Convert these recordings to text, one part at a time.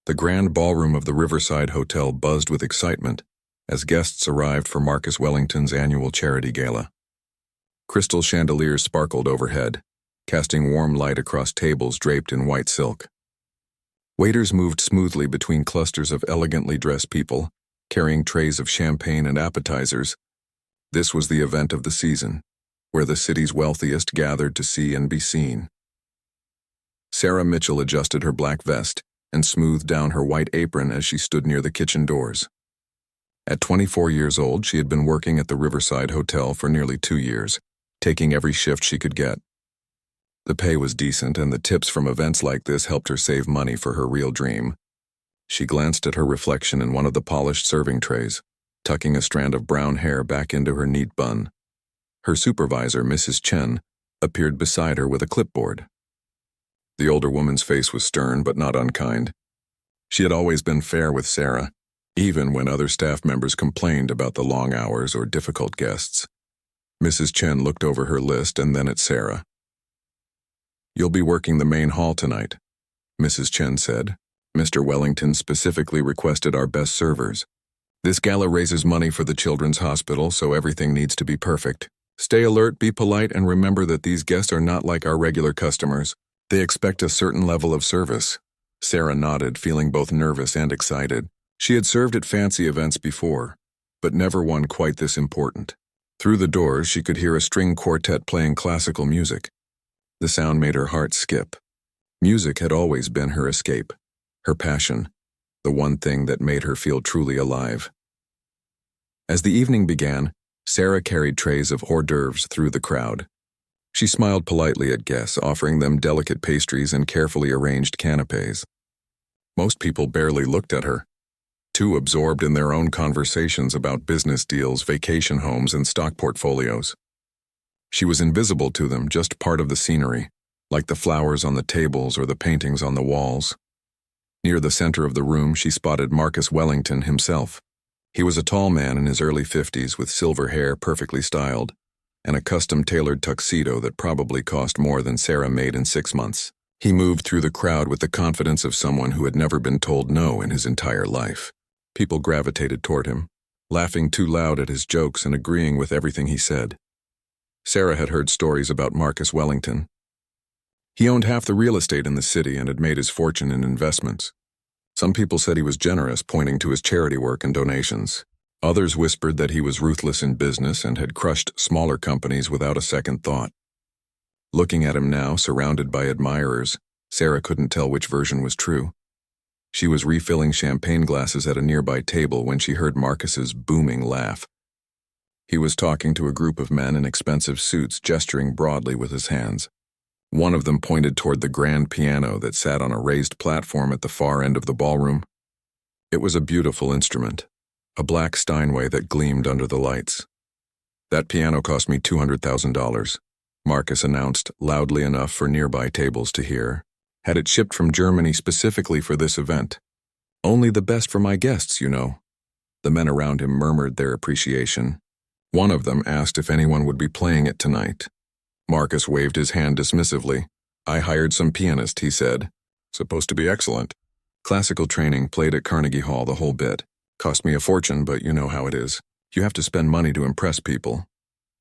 The grand ballroom of the Riverside Hotel buzzed with excitement as guests arrived for Marcus Wellington's annual charity gala. Crystal chandeliers sparkled overhead, casting warm light across tables draped in white silk. Waiters moved smoothly between clusters of elegantly dressed people, carrying trays of champagne and appetizers. This was the event of the season, where the city's wealthiest gathered to see and be seen. Sarah Mitchell adjusted her black vest and smoothed down her white apron as she stood near the kitchen doors. At 24 years old, she had been working at the Riverside Hotel for nearly 2 years, taking every shift she could get. The pay was decent, and the tips from events like this helped her save money for her real dream. She glanced at her reflection in one of the polished serving trays, tucking a strand of brown hair back into her neat bun. Her supervisor, Mrs. Chen, appeared beside her with a clipboard. The older woman's face was stern but not unkind. She had always been fair with Sarah, even when other staff members complained about the long hours or difficult guests. Mrs. Chen looked over her list and then at Sarah. "You'll be working the main hall tonight," Mrs. Chen said. "Mr. Wellington specifically requested our best servers. This gala raises money for the Children's Hospital, so everything needs to be perfect. Stay alert, be polite, and remember that these guests are not like our regular customers. They expect a certain level of service." Sarah nodded, feeling both nervous and excited. She had served at fancy events before, but never one quite this important. Through the doors, she could hear a string quartet playing classical music. The sound made her heart skip. Music had always been her escape, her passion, the one thing that made her feel truly alive. As the evening began, Sarah carried trays of hors d'oeuvres through the crowd. She smiled politely at guests, offering them delicate pastries and carefully arranged canapés. Most people barely looked at her, too absorbed in their own conversations about business deals, vacation homes, and stock portfolios. She was invisible to them, just part of the scenery, like the flowers on the tables or the paintings on the walls. Near the center of the room, she spotted Marcus Wellington himself. He was a tall man in his early 50s with silver hair perfectly styled, and a custom-tailored tuxedo that probably cost more than Sarah made in 6 months. He moved through the crowd with the confidence of someone who had never been told no in his entire life. People gravitated toward him, laughing too loud at his jokes and agreeing with everything he said. Sarah had heard stories about Marcus Wellington. He owned half the real estate in the city and had made his fortune in investments. Some people said he was generous, pointing to his charity work and donations. Others whispered that he was ruthless in business and had crushed smaller companies without a second thought. Looking at him now, surrounded by admirers, Sarah couldn't tell which version was true. She was refilling champagne glasses at a nearby table when she heard Marcus's booming laugh. He was talking to a group of men in expensive suits, gesturing broadly with his hands. One of them pointed toward the grand piano that sat on a raised platform at the far end of the ballroom. It was a beautiful instrument, a black Steinway that gleamed under the lights. "That piano cost me $200,000, Marcus announced loudly enough for nearby tables to hear. "Had it shipped from Germany specifically for this event. Only the best for my guests, you know." The men around him murmured their appreciation. One of them asked if anyone would be playing it tonight. Marcus waved his hand dismissively. "I hired some pianist," he said. "Supposed to be excellent. Classical training, played at Carnegie Hall, the whole bit. Cost me a fortune, but you know how it is. You have to spend money to impress people."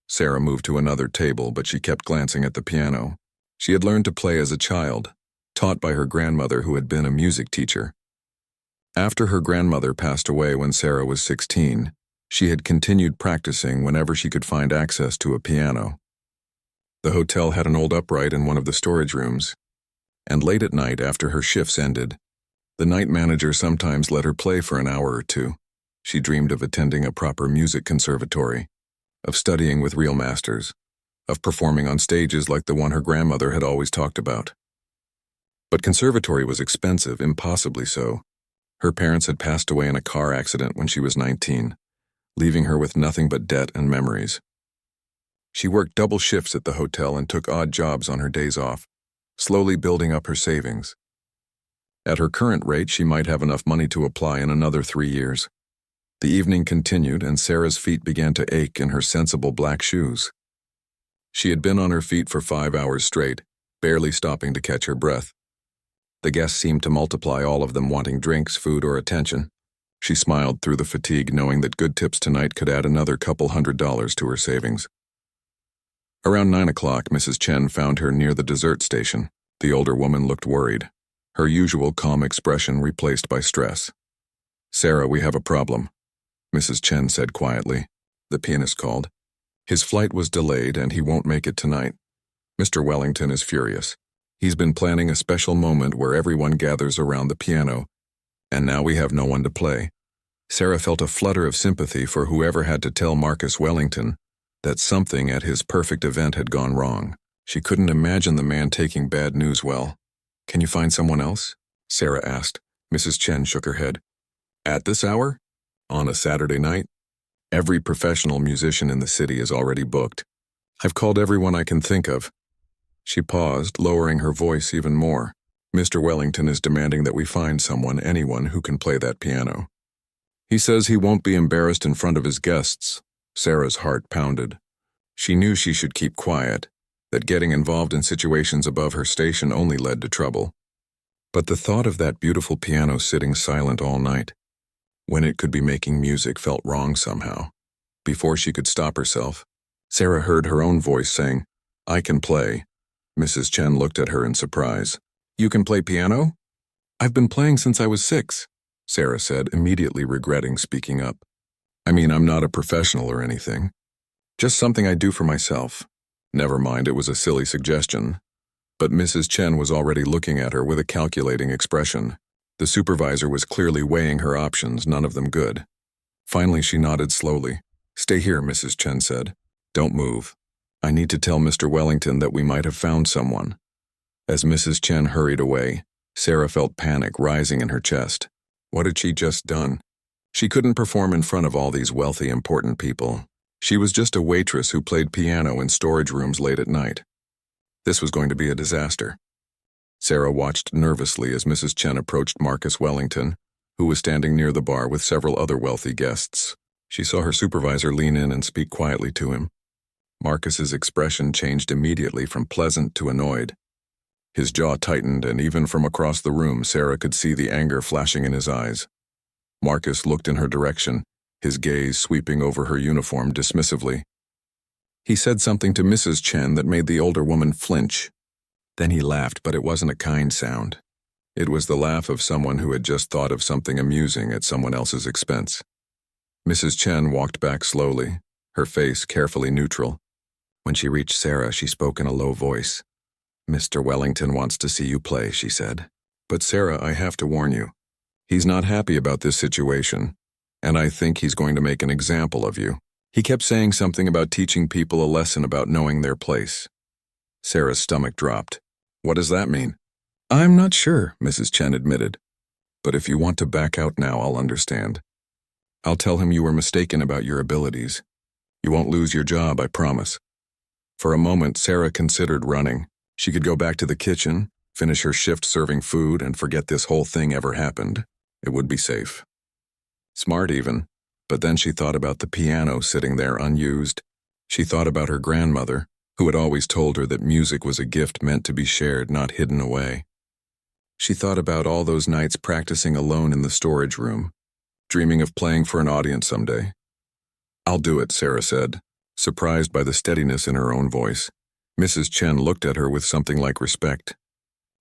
Sarah moved to another table, but she kept glancing at the piano. She had learned to play as a child, taught by her grandmother who had been a music teacher. After her grandmother passed away when Sarah was 16, she had continued practicing whenever she could find access to a piano. The hotel had an old upright in one of the storage rooms, and late at night after her shifts ended, the night manager sometimes let her play for an hour or two. She dreamed of attending a proper music conservatory, of studying with real masters, of performing on stages like the one her grandmother had always talked about. But conservatory was expensive, impossibly so. Her parents had passed away in a car accident when she was 19, leaving her with nothing but debt and memories. She worked double shifts at the hotel and took odd jobs on her days off, slowly building up her savings. At her current rate, she might have enough money to apply in another 3 years. The evening continued, and Sarah's feet began to ache in her sensible black shoes. She had been on her feet for 5 hours straight, barely stopping to catch her breath. The guests seemed to multiply, all of them wanting drinks, food, or attention. She smiled through the fatigue, knowing that good tips tonight could add another couple $100 to her savings. Around 9 o'clock, Mrs. Chen found her near the dessert station. The older woman looked worried, her usual calm expression replaced by stress. "Sarah, we have a problem," Mrs. Chen said quietly. The pianist called. "His flight was delayed and he won't make it tonight. Mr. Wellington is furious. He's been planning a special moment where everyone gathers around the piano, and now we have no one to play." Sarah felt a flutter of sympathy for whoever had to tell Marcus Wellington that something at his perfect event had gone wrong. She couldn't imagine the man taking bad news well. "Can you find someone else?" Sarah asked. Mrs. Chen shook her head. "At this hour? On a Saturday night? Every professional musician in the city is already booked. I've called everyone I can think of." She paused, lowering her voice even more. "Mr. Wellington is demanding that we find anyone who can play that piano. He says he won't be embarrassed in front of his guests." Sarah's heart pounded. She knew she should keep quiet, that getting involved in situations above her station only led to trouble. But the thought of that beautiful piano sitting silent all night, when it could be making music, felt wrong somehow. Before she could stop herself, Sarah heard her own voice saying, "I can play." Mrs. Chen looked at her in surprise. "You can play piano?" "I've been playing since I was 6, Sarah said, immediately regretting speaking up. "I mean, I'm not a professional or anything. Just something I do for myself." Never mind, it was a silly suggestion. But Mrs. Chen was already looking at her with a calculating expression. The supervisor was clearly weighing her options, none of them good. Finally, she nodded slowly. "Stay here," Mrs. Chen said. "Don't move. I need to tell Mr. Wellington that we might have found someone." As Mrs. Chen hurried away, Sarah felt panic rising in her chest. What had she just done? She couldn't perform in front of all these wealthy, important people. She was just a waitress who played piano in storage rooms late at night. This was going to be a disaster. Sarah watched nervously as Mrs. Chen approached Marcus Wellington, who was standing near the bar with several other wealthy guests. She saw her supervisor lean in and speak quietly to him. Marcus's expression changed immediately from pleasant to annoyed. His jaw tightened, and even from across the room, Sarah could see the anger flashing in his eyes. Marcus looked in her direction, his gaze sweeping over her uniform dismissively. He said something to Mrs. Chen that made the older woman flinch. Then he laughed, but it wasn't a kind sound. It was the laugh of someone who had just thought of something amusing at someone else's expense. Mrs. Chen walked back slowly, her face carefully neutral. When she reached Sarah, she spoke in a low voice. "Mr. Wellington wants to see you play," she said. "But Sarah, I have to warn you. He's not happy about this situation, and I think he's going to make an example of you. He kept saying something about teaching people a lesson about knowing their place." Sarah's stomach dropped. "What does that mean?" "I'm not sure," Mrs. Chen admitted. "But if you want to back out now, I'll understand. I'll tell him you were mistaken about your abilities. You won't lose your job, I promise." For a moment, Sarah considered running. She could go back to the kitchen, finish her shift serving food, and forget this whole thing ever happened. It would be safe. Smart even. But then she thought about the piano sitting there unused. She thought about her grandmother, who had always told her that music was a gift meant to be shared, not hidden away. She thought about all those nights practicing alone in the storage room, dreaming of playing for an audience someday. "I'll do it," Sarah said, surprised by the steadiness in her own voice. Mrs. Chen looked at her with something like respect.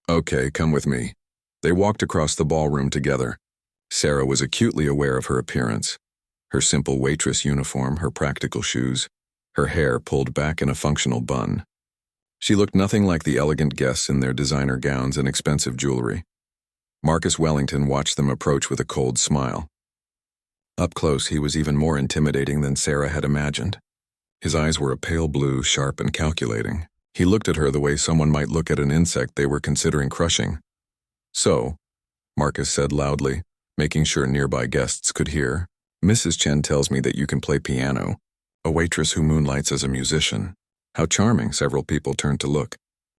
"Okay, come with me." They walked across the ballroom together. Sarah was acutely aware of her appearance. Her simple waitress uniform, her practical shoes, her hair pulled back in a functional bun. She looked nothing like the elegant guests in their designer gowns and expensive jewelry. Marcus Wellington watched them approach with a cold smile. Up close, he was even more intimidating than Sarah had imagined. His eyes were a pale blue, sharp and calculating. He looked at her the way someone might look at an insect they were considering crushing. "So," Marcus said loudly, making sure nearby guests could hear, "Mrs. Chen tells me that you can play piano. A waitress who moonlights as a musician. How charming." Several people turned to look.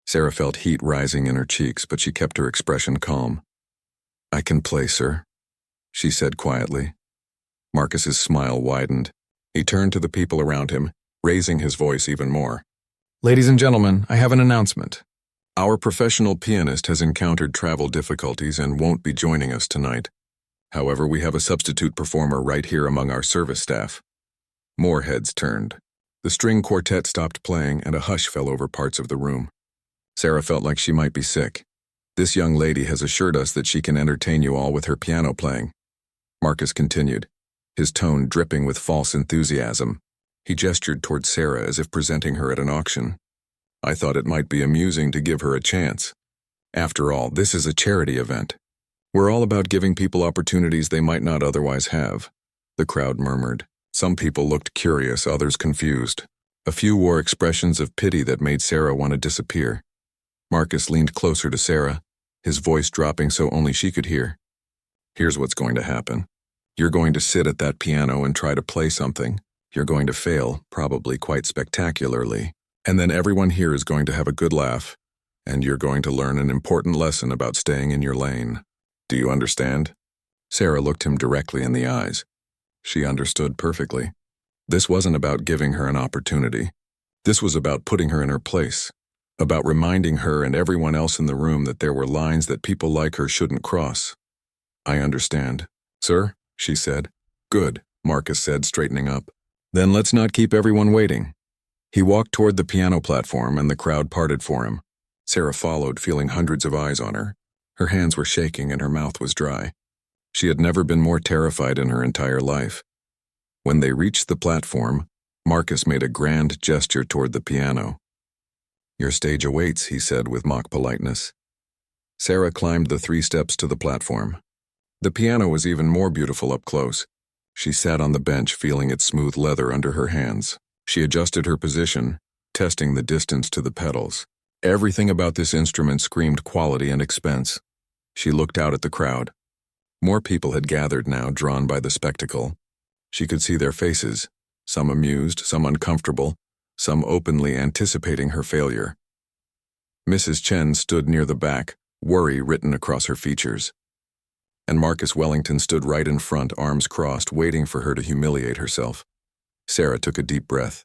Sarah felt heat rising in her cheeks, but she kept her expression calm. "I can play, sir," she said quietly. Marcus's smile widened. He turned to the people around him, raising his voice even more. "Ladies and gentlemen, I have an announcement. Our professional pianist has encountered travel difficulties and won't be joining us tonight. However, we have a substitute performer right here among our service staff." More heads turned. The string quartet stopped playing and a hush fell over parts of the room. Sarah felt like she might be sick. "This young lady has assured us that she can entertain you all with her piano playing." Marcus continued, his tone dripping with false enthusiasm. He gestured toward Sarah as if presenting her at an auction. "I thought it might be amusing to give her a chance. After all, this is a charity event. We're all about giving people opportunities they might not otherwise have." The crowd murmured. Some people looked curious, others confused. A few wore expressions of pity that made Sarah want to disappear. Marcus leaned closer to Sarah, his voice dropping so only she could hear. "Here's what's going to happen. You're going to sit at that piano and try to play something. You're going to fail, probably quite spectacularly. And then everyone here is going to have a good laugh, and you're going to learn an important lesson about staying in your lane. Do you understand?" Sarah looked him directly in the eyes. She understood perfectly. This wasn't about giving her an opportunity. This was about putting her in her place, about reminding her and everyone else in the room that there were lines that people like her shouldn't cross. "I understand, sir," she said. "Good," Marcus said, straightening up. "Then let's not keep everyone waiting." He walked toward the piano platform and the crowd parted for him. Sarah followed, feeling hundreds of eyes on her. Her hands were shaking and her mouth was dry. She had never been more terrified in her entire life. When they reached the platform, Marcus made a grand gesture toward the piano. "Your stage awaits," he said with mock politeness. Sarah climbed the 3 steps to the platform. The piano was even more beautiful up close. She sat on the bench, feeling its smooth leather under her hands. She adjusted her position, testing the distance to the pedals. Everything about this instrument screamed quality and expense. She looked out at the crowd. More people had gathered now, drawn by the spectacle. She could see their faces, some amused, some uncomfortable, some openly anticipating her failure. Mrs. Chen stood near the back, worry written across her features. And Marcus Wellington stood right in front, arms crossed, waiting for her to humiliate herself. Sarah took a deep breath.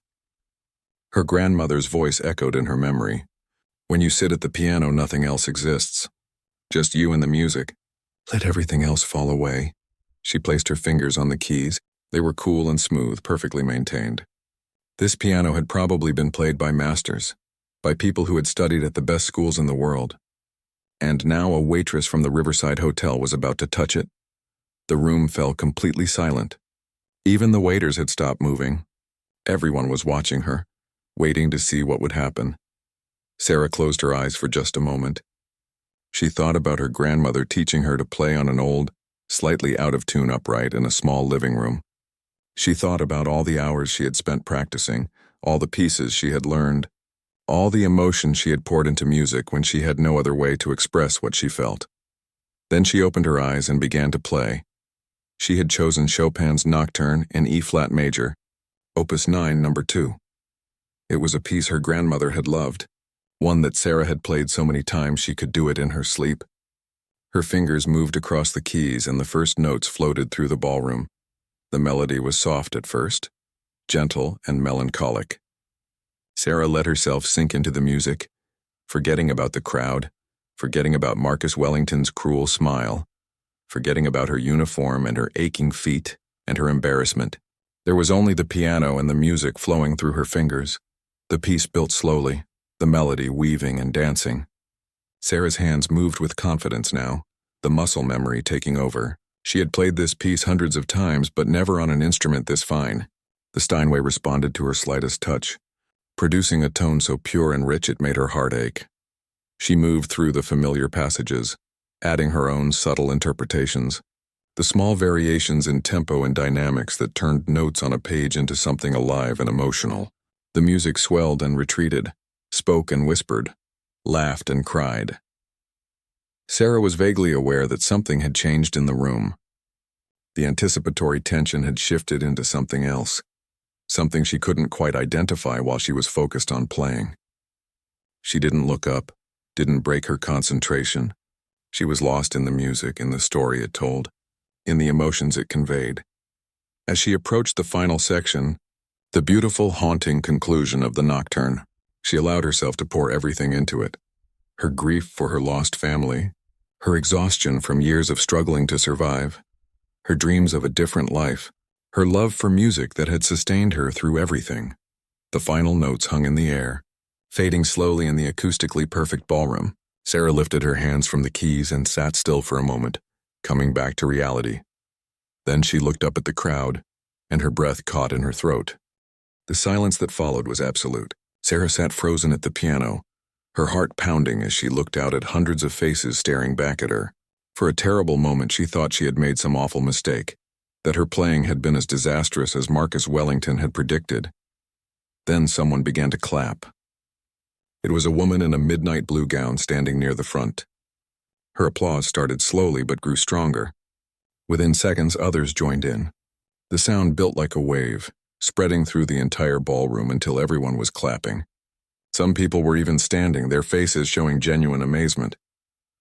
Her grandmother's voice echoed in her memory. "When you sit at the piano, nothing else exists. Just you and the music. Let everything else fall away." She placed her fingers on the keys. They were cool and smooth, perfectly maintained. This piano had probably been played by masters, by people who had studied at the best schools in the world. And now a waitress from the Riverside Hotel was about to touch it. The room fell completely silent. Even the waiters had stopped moving. Everyone was watching her, waiting to see what would happen. Sarah closed her eyes for just a moment. She thought about her grandmother teaching her to play on an old, slightly out-of-tune upright in a small living room. She thought about all the hours she had spent practicing, all the pieces she had learned, all the emotion she had poured into music when she had no other way to express what she felt. Then she opened her eyes and began to play. She had chosen Chopin's Nocturne in E-flat major, Opus 9, No. 2. It was a piece her grandmother had loved, one that Sarah had played so many times she could do it in her sleep. Her fingers moved across the keys and the first notes floated through the ballroom. The melody was soft at first, gentle and melancholic. Sarah let herself sink into the music, forgetting about the crowd, forgetting about Marcus Wellington's cruel smile, forgetting about her uniform and her aching feet and her embarrassment. There was only the piano and the music flowing through her fingers. The piece built slowly, the melody weaving and dancing. Sarah's hands moved with confidence now, the muscle memory taking over. She had played this piece hundreds of times, but never on an instrument this fine. The Steinway responded to her slightest touch, producing a tone so pure and rich it made her heart ache. She moved through the familiar passages, adding her own subtle interpretations, the small variations in tempo and dynamics that turned notes on a page into something alive and emotional. The music swelled and retreated, spoke and whispered, laughed and cried. Sarah was vaguely aware that something had changed in the room. The anticipatory tension had shifted into something else, something she couldn't quite identify while she was focused on playing. She didn't look up, didn't break her concentration. She was lost in the music, in the story it told, in the emotions it conveyed. As she approached the final section, the beautiful, haunting conclusion of the Nocturne, she allowed herself to pour everything into it. Her grief for her lost family, her exhaustion from years of struggling to survive, her dreams of a different life, her love for music that had sustained her through everything. The final notes hung in the air, fading slowly in the acoustically perfect ballroom. Sarah lifted her hands from the keys and sat still for a moment, coming back to reality. Then she looked up at the crowd, and her breath caught in her throat. The silence that followed was absolute. Sarah sat frozen at the piano, her heart pounding as she looked out at hundreds of faces staring back at her. For a terrible moment she thought she had made some awful mistake, that her playing had been as disastrous as Marcus Wellington had predicted. Then someone began to clap. It was a woman in a midnight blue gown standing near the front. Her applause started slowly but grew stronger. Within seconds, others joined in. The sound built like a wave, spreading through the entire ballroom until everyone was clapping. Some people were even standing, their faces showing genuine amazement.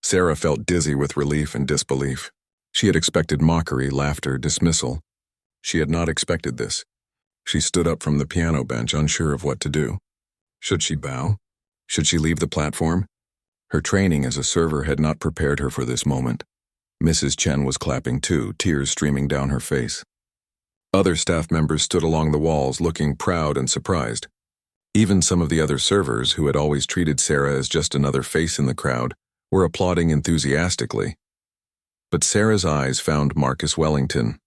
Sarah felt dizzy with relief and disbelief. She had expected mockery, laughter, dismissal. She had not expected this. She stood up from the piano bench, unsure of what to do. Should she bow? Should she leave the platform? Her training as a server had not prepared her for this moment. Mrs. Chen was clapping too, tears streaming down her face. Other staff members stood along the walls, looking proud and surprised. Even some of the other servers, who had always treated Sarah as just another face in the crowd, were applauding enthusiastically. But Sarah's eyes found Marcus Wellington.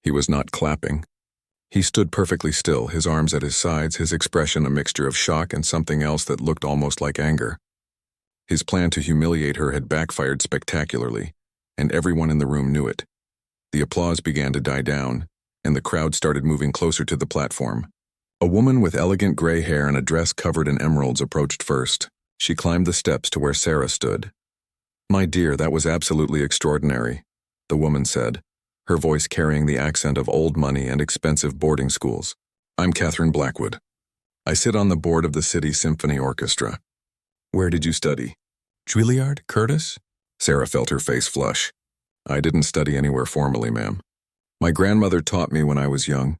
He was not clapping. He stood perfectly still, his arms at his sides, his expression a mixture of shock and something else that looked almost like anger. His plan to humiliate her had backfired spectacularly, and everyone in the room knew it. The applause began to die down, and the crowd started moving closer to the platform. A woman with elegant gray hair and a dress covered in emeralds approached first. She climbed the steps to where Sarah stood. "My dear, that was absolutely extraordinary," the woman said, her voice carrying the accent of old money and expensive boarding schools. "I'm Catherine Blackwood. I sit on the board of the City Symphony Orchestra. Where did you study? Juilliard, Curtis?" Sarah felt her face flush. "I didn't study anywhere formally, ma'am. My grandmother taught me when I was young.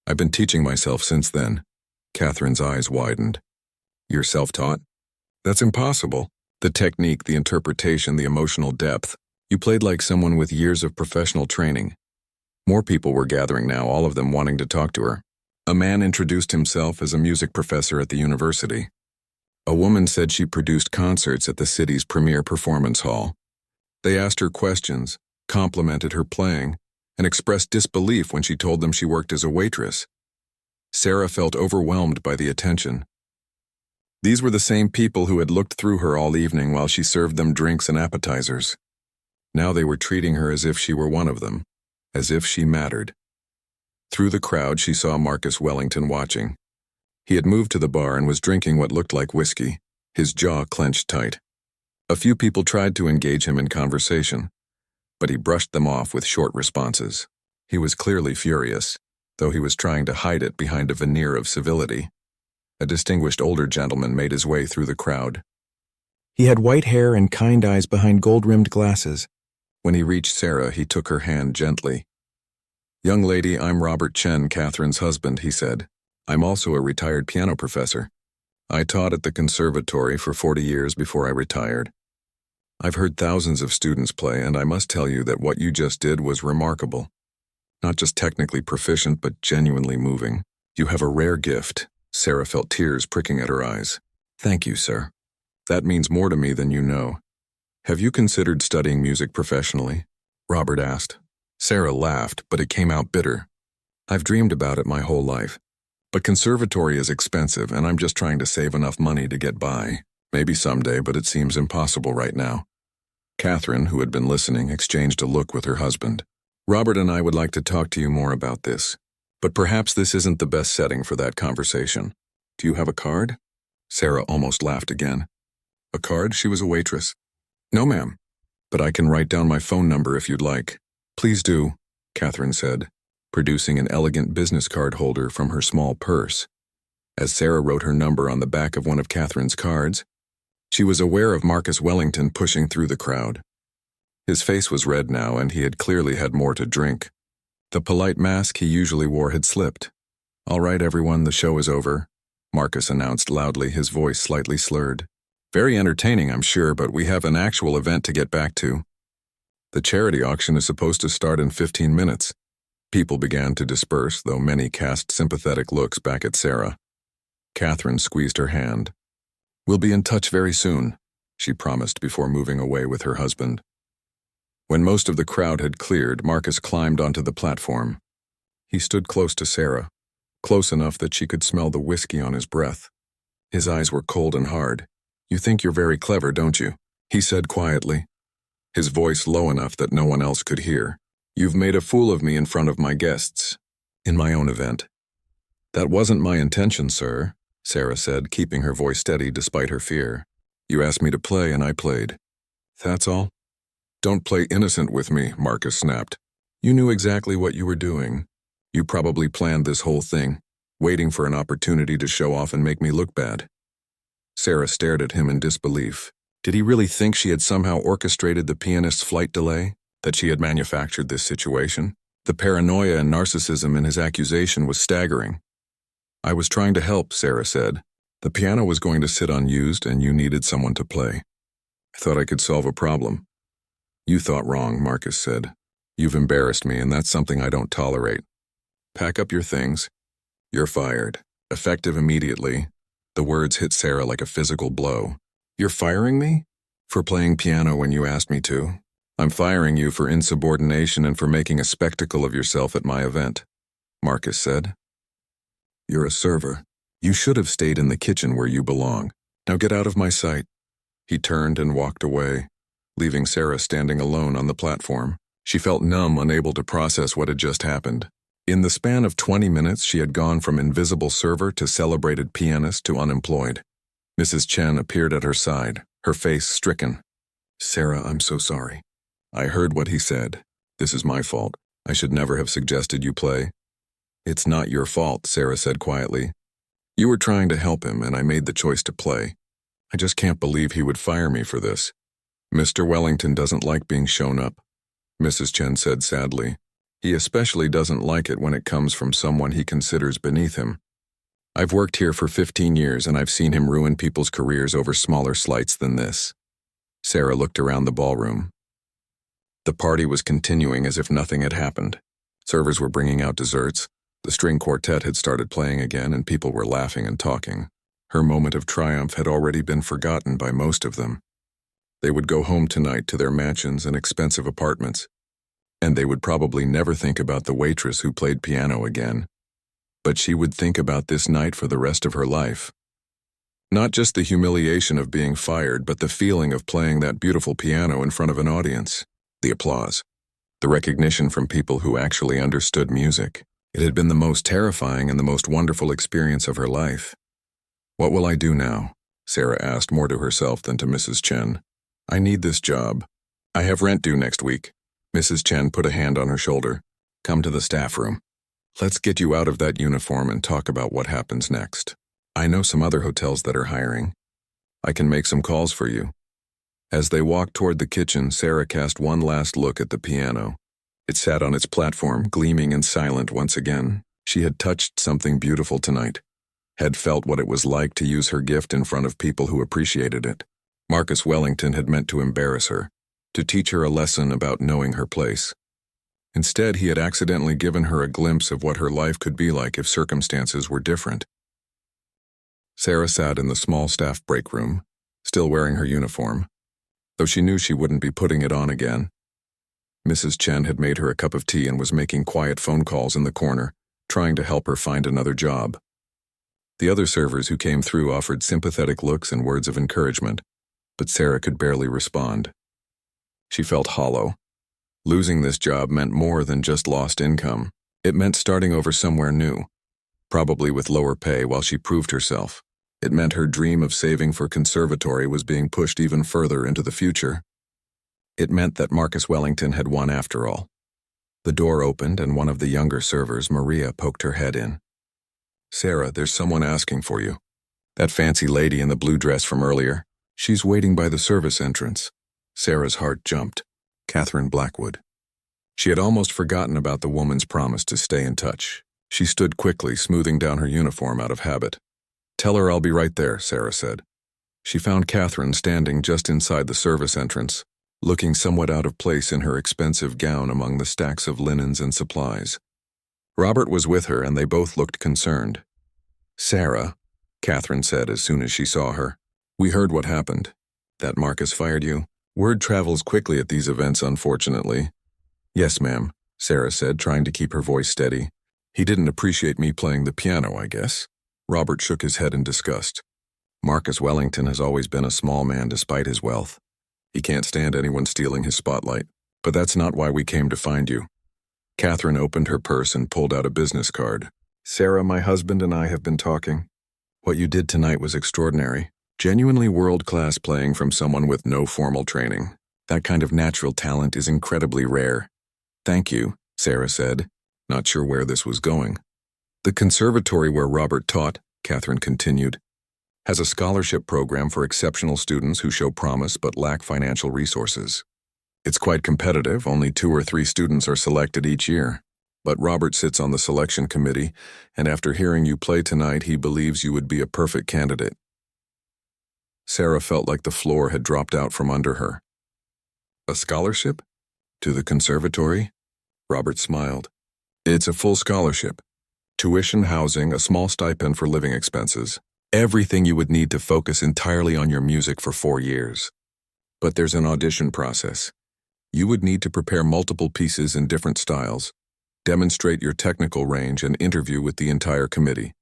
I've been teaching myself since then." Catherine's eyes widened. "You're self-taught? That's impossible. The technique, the interpretation, the emotional depth. You played like someone with years of professional training." More people were gathering now, all of them wanting to talk to her. A man introduced himself as a music professor at the university. A woman said she produced concerts at the city's premier performance hall. They asked her questions, complimented her playing, and expressed disbelief when she told them she worked as a waitress. Sarah felt overwhelmed by the attention. These were the same people who had looked through her all evening while she served them drinks and appetizers. Now they were treating her as if she were one of them, as if she mattered. Through the crowd, she saw Marcus Wellington watching. He had moved to the bar and was drinking what looked like whiskey, his jaw clenched tight. A few people tried to engage him in conversation, but he brushed them off with short responses. He was clearly furious, though he was trying to hide it behind a veneer of civility. A distinguished older gentleman made his way through the crowd. He had white hair and kind eyes behind gold-rimmed glasses. When he reached Sarah, he took her hand gently. "Young lady, I'm Robert Chen, Catherine's husband," he said. "I'm also a retired piano professor. I taught at the conservatory for 40 years before I retired. I've heard thousands of students play, and I must tell you that what you just did was remarkable. Not just technically proficient, but genuinely moving. You have a rare gift." Sarah felt tears pricking at her eyes. "Thank you, sir. That means more to me than you know. Have you considered studying music professionally?" Robert asked. Sarah laughed, but it came out bitter. "I've dreamed about it my whole life. But conservatory is expensive, and I'm just trying to save enough money to get by. Maybe someday, but it seems impossible right now." Catherine, who had been listening, exchanged a look with her husband. "Robert and I would like to talk to you more about this, but perhaps this isn't the best setting for that conversation. Do you have a card?" Sarah almost laughed again. "A card?" She was a waitress. "No, ma'am. But I can write down my phone number if you'd like." "Please do," Catherine said, producing an elegant business card holder from her small purse. As Sarah wrote her number on the back of one of Catherine's cards, she was aware of Marcus Wellington pushing through the crowd. His face was red now, and he had clearly had more to drink. The polite mask he usually wore had slipped. "All right, everyone, the show is over," Marcus announced loudly, his voice slightly slurred. Very entertaining, I'm sure, but we have an actual event to get back to. The charity auction is supposed to start in 15 minutes. People began to disperse, though many cast sympathetic looks back at Sarah. Catherine squeezed her hand. We'll be in touch very soon, she promised before moving away with her husband. When most of the crowd had cleared, Marcus climbed onto the platform. He stood close to Sarah, close enough that she could smell the whiskey on his breath. His eyes were cold and hard. You think you're very clever, don't you? He said quietly, his voice low enough that no one else could hear. You've made a fool of me in front of my guests, in my own event. That wasn't my intention, sir, Sarah said, keeping her voice steady despite her fear. You asked me to play and I played. That's all? Don't play innocent with me, Marcus snapped. You knew exactly what you were doing. You probably planned this whole thing, waiting for an opportunity to show off and make me look bad. Sarah stared at him in disbelief. Did he really think she had somehow orchestrated the pianist's flight delay? That she had manufactured this situation? The paranoia and narcissism in his accusation was staggering. I was trying to help, Sarah said. The piano was going to sit unused and you needed someone to play. I thought I could solve a problem. You thought wrong, Marcus said. You've embarrassed me and that's something I don't tolerate. Pack up your things. You're fired. Effective immediately. The words hit Sarah like a physical blow. You're firing me? For playing piano when you asked me to. I'm firing you for insubordination and for making a spectacle of yourself at my event, Marcus said. You're a server. You should have stayed in the kitchen where you belong. Now get out of my sight. He turned and walked away, leaving Sarah standing alone on the platform. She felt numb, unable to process what had just happened. In the span of 20 minutes, she had gone from invisible server to celebrated pianist to unemployed. Mrs. Chen appeared at her side, her face stricken. Sarah, I'm so sorry. I heard what he said. This is my fault. I should never have suggested you play. It's not your fault, Sarah said quietly. You were trying to help him, and I made the choice to play. I just can't believe he would fire me for this. Mr. Wellington doesn't like being shown up, Mrs. Chen said sadly. He especially doesn't like it when it comes from someone he considers beneath him. I've worked here for 15 years and I've seen him ruin people's careers over smaller slights than this. Sarah looked around the ballroom. The party was continuing as if nothing had happened. Servers were bringing out desserts. The string quartet had started playing again and people were laughing and talking. Her moment of triumph had already been forgotten by most of them. They would go home tonight to their mansions and expensive apartments. And they would probably never think about the waitress who played piano again. But she would think about this night for the rest of her life. Not just the humiliation of being fired, but the feeling of playing that beautiful piano in front of an audience. The applause. The recognition from people who actually understood music. It had been the most terrifying and the most wonderful experience of her life. What will I do now? Sarah asked, more to herself than to Mrs. Chen. I need this job. I have rent due next week. Mrs. Chen put a hand on her shoulder. Come to the staff room. Let's get you out of that uniform and talk about what happens next. I know some other hotels that are hiring. I can make some calls for you. As they walked toward the kitchen, Sarah cast one last look at the piano. It sat on its platform, gleaming and silent once again. She had touched something beautiful tonight, had felt what it was like to use her gift in front of people who appreciated it. Marcus Wellington had meant to embarrass her, to teach her a lesson about knowing her place. Instead, he had accidentally given her a glimpse of what her life could be like if circumstances were different. Sarah sat in the small staff break room, still wearing her uniform, though she knew she wouldn't be putting it on again. Mrs. Chen had made her a cup of tea and was making quiet phone calls in the corner, trying to help her find another job. The other servers who came through offered sympathetic looks and words of encouragement, but Sarah could barely respond. She felt hollow. Losing this job meant more than just lost income. It meant starting over somewhere new, probably with lower pay while she proved herself. It meant her dream of saving for conservatory was being pushed even further into the future. It meant that Marcus Wellington had won after all. The door opened and one of the younger servers, Maria, poked her head in. Sarah, there's someone asking for you. That fancy lady in the blue dress from earlier. She's waiting by the service entrance. Sarah's heart jumped. Catherine Blackwood. She had almost forgotten about the woman's promise to stay in touch. She stood quickly, smoothing down her uniform out of habit. Tell her I'll be right there, Sarah said. She found Catherine standing just inside the service entrance, looking somewhat out of place in her expensive gown among the stacks of linens and supplies. Robert was with her, and they both looked concerned. "Sarah," Catherine said as soon as she saw her, "we heard what happened. That Marcus fired you. Word travels quickly at these events, unfortunately." "Yes, ma'am," Sarah said, trying to keep her voice steady. "He didn't appreciate me playing the piano, I guess." Robert shook his head in disgust. "Marcus Wellington has always been a small man despite his wealth. He can't stand anyone stealing his spotlight. But that's not why we came to find you." Catherine opened her purse and pulled out a business card. "Sarah, my husband and I have been talking. What you did tonight was extraordinary. Genuinely world-class playing from someone with no formal training. That kind of natural talent is incredibly rare." "Thank you," Sarah said, not sure where this was going. "The conservatory where Robert taught," Catherine continued, "has a scholarship program for exceptional students who show promise but lack financial resources. It's quite competitive, only 2 or 3 students are selected each year. But Robert sits on the selection committee, and after hearing you play tonight, he believes you would be a perfect candidate." Sarah felt like the floor had dropped out from under her. "A scholarship? To the conservatory?" Robert smiled. "It's a full scholarship. Tuition, housing, a small stipend for living expenses. Everything you would need to focus entirely on your music for 4 years. But there's an audition process. You would need to prepare multiple pieces in different styles, demonstrate your technical range, and interview with the entire committee."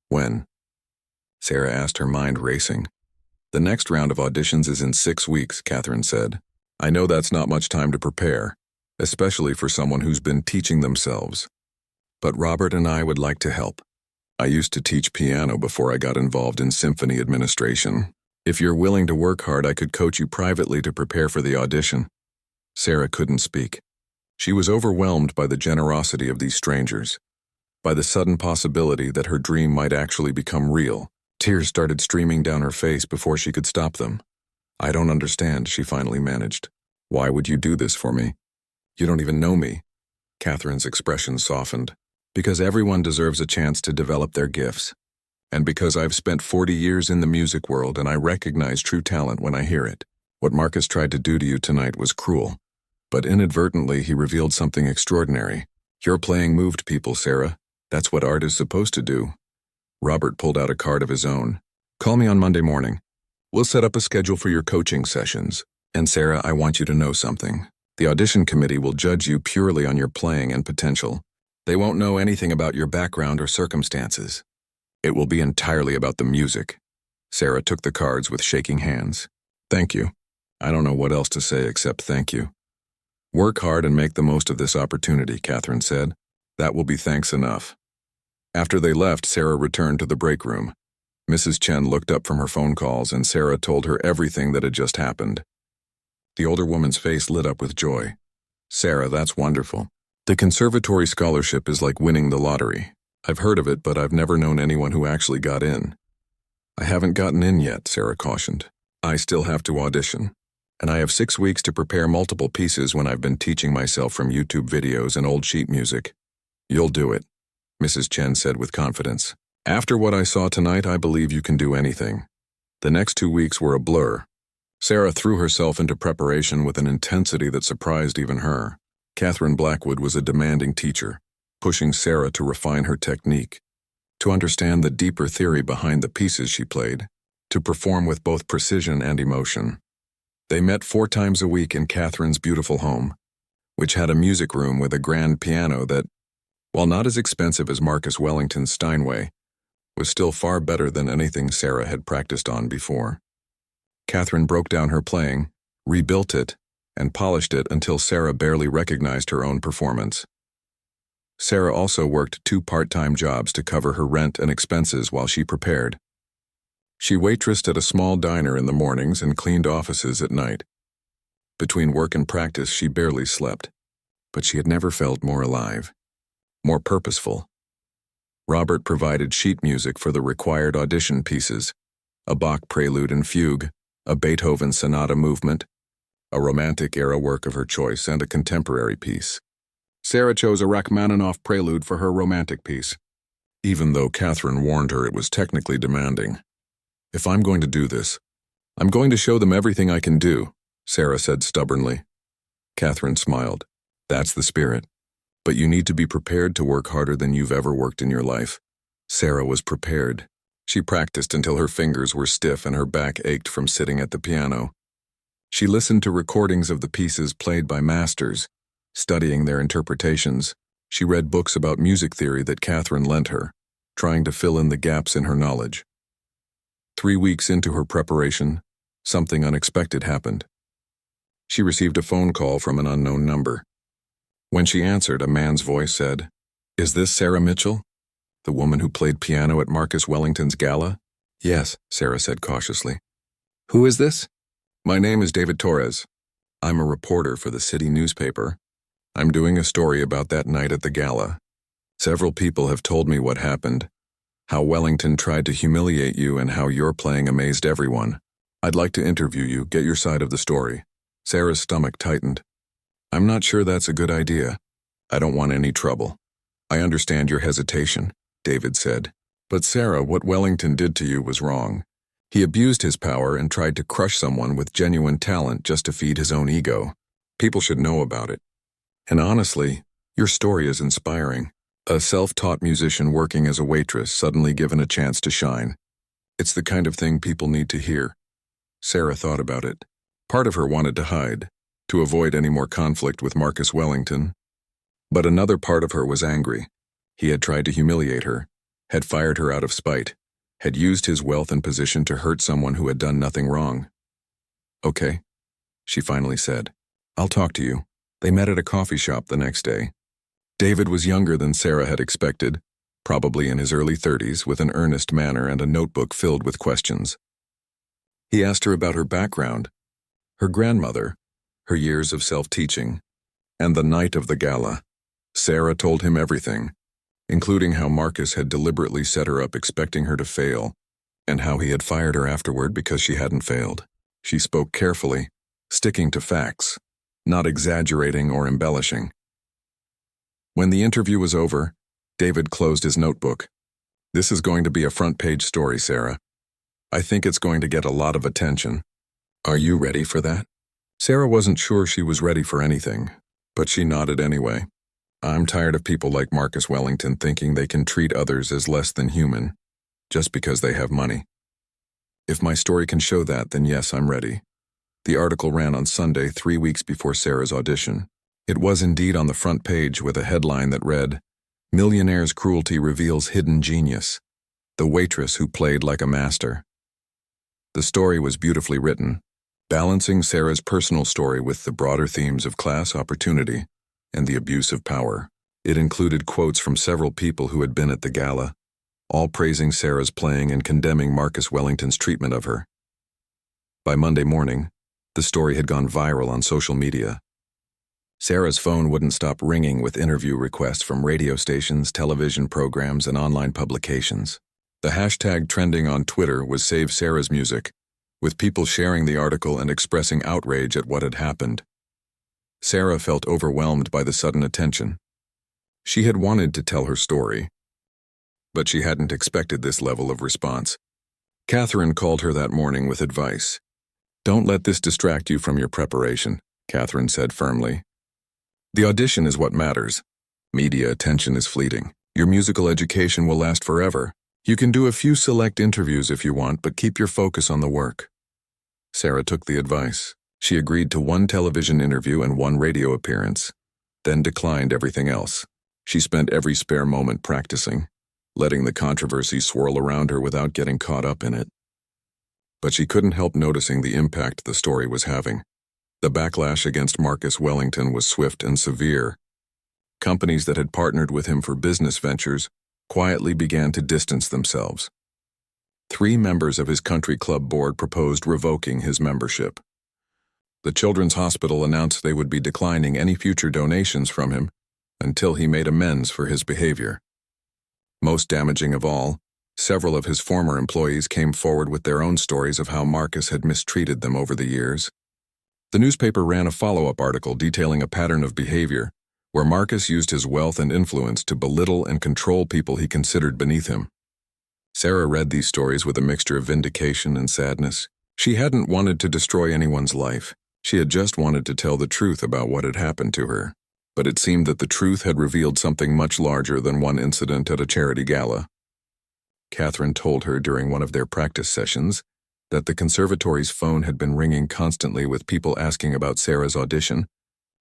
"When?" Sarah asked, her mind racing. "The next round of auditions is in 6 weeks, Catherine said. I know that's not much time to prepare, especially for someone who's been teaching themselves. But Robert and I would like to help. I used to teach piano before I got involved in symphony administration. If you're willing to work hard, I could coach you privately to prepare for the audition." Sarah couldn't speak. She was overwhelmed by the generosity of these strangers, by the sudden possibility that her dream might actually become real. Tears started streaming down her face before she could stop them. "I don't understand," she finally managed. "Why would you do this for me? You don't even know me." Catherine's expression softened. "Because everyone deserves a chance to develop their gifts. And because I've spent 40 years in the music world and I recognize true talent when I hear it. What Marcus tried to do to you tonight was cruel. But inadvertently he revealed something extraordinary. Your playing moved people, Sarah. That's what art is supposed to do." Robert pulled out a card of his own. "Call me on Monday morning. We'll set up a schedule for your coaching sessions. And Sarah, I want you to know something. The audition committee will judge you purely on your playing and potential. They won't know anything about your background or circumstances. It will be entirely about the music." Sarah took the cards with shaking hands. "Thank you. I don't know what else to say except thank you." "Work hard and make the most of this opportunity," Catherine said. "That will be thanks enough." After they left, Sarah returned to the break room. Mrs. Chen looked up from her phone calls, and Sarah told her everything that had just happened. The older woman's face lit up with joy. "Sarah, that's wonderful. The conservatory scholarship is like winning the lottery. I've heard of it, but I've never known anyone who actually got in." "I haven't gotten in yet," Sarah cautioned. "I still have to audition. And I have 6 weeks to prepare multiple pieces when I've been teaching myself from YouTube videos and old sheet music." "You'll do it," Mrs. Chen said with confidence. "After what I saw tonight, I believe you can do anything." The next 2 weeks were a blur. Sarah threw herself into preparation with an intensity that surprised even her. Catherine Blackwood was a demanding teacher, pushing Sarah to refine her technique, to understand the deeper theory behind the pieces she played, to perform with both precision and emotion. They met 4 times a week in Catherine's beautiful home, which had a music room with a grand piano that, while not as expensive as Marcus Wellington's Steinway, was still far better than anything Sarah had practiced on before. Catherine broke down her playing, rebuilt it, and polished it until Sarah barely recognized her own performance. Sarah also worked 2 part-time jobs to cover her rent and expenses while she prepared. She waitressed at a small diner in the mornings and cleaned offices at night. Between work and practice, she barely slept, but she had never felt more alive, more purposeful. Robert provided sheet music for the required audition pieces, a Bach prelude and fugue, a Beethoven sonata movement, a Romantic-era work of her choice, and a contemporary piece. Sarah chose a Rachmaninoff prelude for her romantic piece, even though Catherine warned her it was technically demanding. If I'm going to do this, I'm going to show them everything I can do, Sarah said stubbornly. Catherine smiled. That's the spirit. But you need to be prepared to work harder than you've ever worked in your life. Sarah was prepared. She practiced until her fingers were stiff and her back ached from sitting at the piano. She listened to recordings of the pieces played by masters, studying their interpretations. She read books about music theory that Catherine lent her, trying to fill in the gaps in her knowledge. 3 weeks into her preparation, something unexpected happened. She received a phone call from an unknown number. When she answered, a man's voice said, "Is this Sarah Mitchell, the woman who played piano at Marcus Wellington's gala?" "Yes," Sarah said cautiously. "Who is this?" "My name is David Torres. I'm a reporter for the city newspaper. I'm doing a story about that night at the gala. Several people have told me what happened, how Wellington tried to humiliate you and how your playing amazed everyone. I'd like to interview you, get your side of the story." Sarah's stomach tightened. "I'm not sure that's a good idea. I don't want any trouble." "I understand your hesitation," David said. "But Sarah, what Wellington did to you was wrong. He abused his power and tried to crush someone with genuine talent just to feed his own ego. People should know about it. And honestly, your story is inspiring. A self-taught musician working as a waitress suddenly given a chance to shine. It's the kind of thing people need to hear." Sarah thought about it. Part of her wanted to hide, to avoid any more conflict with Marcus Wellington. But another part of her was angry. He had tried to humiliate her, had fired her out of spite, had used his wealth and position to hurt someone who had done nothing wrong. "Okay," she finally said. "I'll talk to you." They met at a coffee shop the next day. David was younger than Sarah had expected, probably in his early 30s, with an earnest manner and a notebook filled with questions. He asked her about her background, her grandmother, her years of self-teaching, and the night of the gala. Sarah told him everything, including how Marcus had deliberately set her up expecting her to fail, and how he had fired her afterward because she hadn't failed. She spoke carefully, sticking to facts, not exaggerating or embellishing. When the interview was over, David closed his notebook. "This is going to be a front-page story, Sarah. I think it's going to get a lot of attention. Are you ready for that?" Sarah wasn't sure she was ready for anything, but she nodded anyway. "I'm tired of people like Marcus Wellington thinking they can treat others as less than human, just because they have money. If my story can show that, then yes, I'm ready." The article ran on Sunday, 3 weeks before Sarah's audition. It was indeed on the front page with a headline that read, "Millionaire's Cruelty Reveals Hidden Genius. The Waitress Who Played Like a Master." The story was beautifully written, balancing Sarah's personal story with the broader themes of class, opportunity, and the abuse of power. It included quotes from several people who had been at the gala, all praising Sarah's playing and condemning Marcus Wellington's treatment of her. By Monday morning, the story had gone viral on social media. Sarah's phone wouldn't stop ringing with interview requests from radio stations, television programs, and online publications. The hashtag trending on Twitter was Save Sarah's Music, with people sharing the article and expressing outrage at what had happened. Sarah felt overwhelmed by the sudden attention. She had wanted to tell her story, but she hadn't expected this level of response. Catherine called her that morning with advice. "Don't let this distract you from your preparation," Catherine said firmly. "The audition is what matters. Media attention is fleeting. Your musical education will last forever. You can do a few select interviews if you want, but keep your focus on the work." Sarah took the advice. She agreed to 1 television interview and 1 radio appearance, then declined everything else. She spent every spare moment practicing, letting the controversy swirl around her without getting caught up in it. But she couldn't help noticing the impact the story was having. The backlash against Marcus Wellington was swift and severe. Companies that had partnered with him for business ventures quietly began to distance themselves. 3 members of his country club board proposed revoking his membership. The Children's Hospital announced they would be declining any future donations from him until he made amends for his behavior. Most damaging of all, several of his former employees came forward with their own stories of how Marcus had mistreated them over the years. The newspaper ran a follow-up article detailing a pattern of behavior where Marcus used his wealth and influence to belittle and control people he considered beneath him. Sarah read these stories with a mixture of vindication and sadness. She hadn't wanted to destroy anyone's life. She had just wanted to tell the truth about what had happened to her. But it seemed that the truth had revealed something much larger than one incident at a charity gala. Catherine told her during one of their practice sessions that the conservatory's phone had been ringing constantly with people asking about Sarah's audition,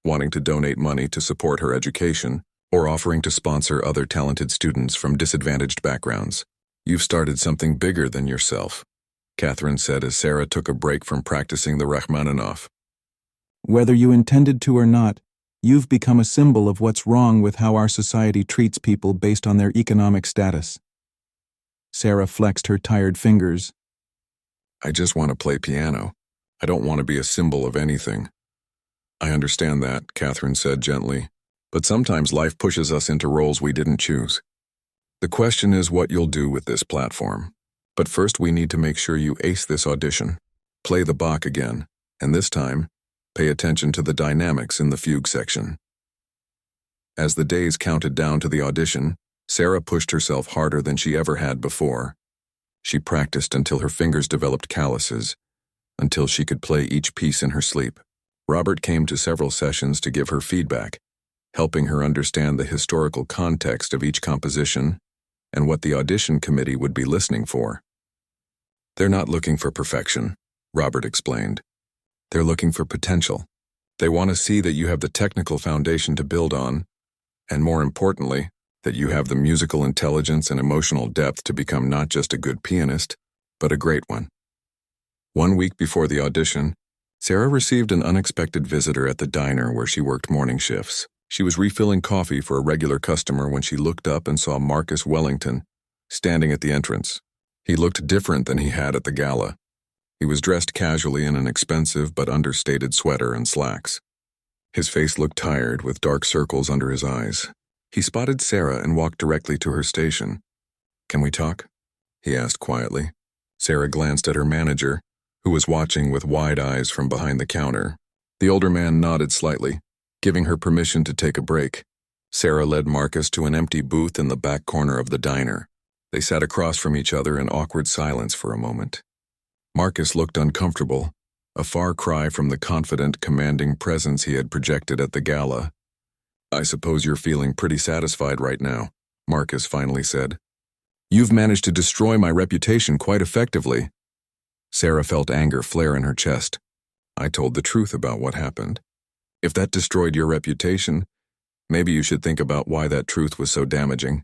wanting to donate money to support her education, or offering to sponsor other talented students from disadvantaged backgrounds. "You've started something bigger than yourself," Catherine said as Sarah took a break from practicing the Rachmaninoff. "Whether you intended to or not, you've become a symbol of what's wrong with how our society treats people based on their economic status." Sarah flexed her tired fingers. "I just want to play piano. I don't want to be a symbol of anything." "I understand that," Catherine said gently, "but sometimes life pushes us into roles we didn't choose. The question is what you'll do with this platform. But first we need to make sure you ace this audition. Play the Bach again, and this time, pay attention to the dynamics in the fugue section." As the days counted down to the audition, Sarah pushed herself harder than she ever had before. She practiced until her fingers developed calluses, until she could play each piece in her sleep. Robert came to several sessions to give her feedback, helping her understand the historical context of each composition and what the audition committee would be listening for. "They're not looking for perfection," Robert explained. "They're looking for potential. They want to see that you have the technical foundation to build on, and more importantly, that you have the musical intelligence and emotional depth to become not just a good pianist, but a great one." 1 week before the audition, Sarah received an unexpected visitor at the diner where she worked morning shifts. She was refilling coffee for a regular customer when she looked up and saw Marcus Wellington standing at the entrance. He looked different than he had at the gala. He was dressed casually in an expensive but understated sweater and slacks. His face looked tired, with dark circles under his eyes. He spotted Sarah and walked directly to her station. "Can we talk?" he asked quietly. Sarah glanced at her manager, who was watching with wide eyes from behind the counter. The older man nodded slightly, giving her permission to take a break. Sarah led Marcus to an empty booth in the back corner of the diner. They sat across from each other in awkward silence for a moment. Marcus looked uncomfortable, a far cry from the confident, commanding presence he had projected at the gala. "I suppose you're feeling pretty satisfied right now," Marcus finally said. "You've managed to destroy my reputation quite effectively." Sarah felt anger flare in her chest. "I told the truth about what happened. If that destroyed your reputation, maybe you should think about why that truth was so damaging."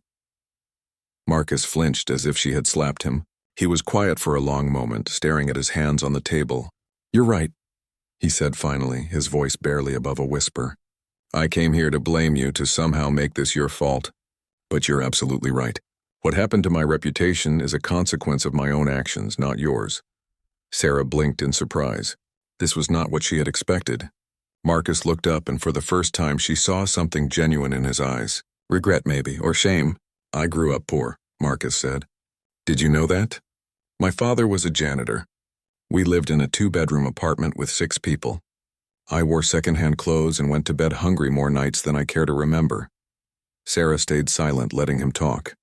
Marcus flinched as if she had slapped him. He was quiet for a long moment, staring at his hands on the table. "You're right," he said finally, his voice barely above a whisper. "I came here to blame you, to somehow make this your fault. But you're absolutely right. What happened to my reputation is a consequence of my own actions, not yours." Sarah blinked in surprise. This was not what she had expected. Marcus looked up, and for the first time she saw something genuine in his eyes. "Regret maybe, or shame. I grew up poor," Marcus said. "Did you know that? My father was a janitor. We lived in a 2-bedroom apartment with 6 people. I wore secondhand clothes and went to bed hungry more nights than I care to remember." Sarah stayed silent, letting him talk.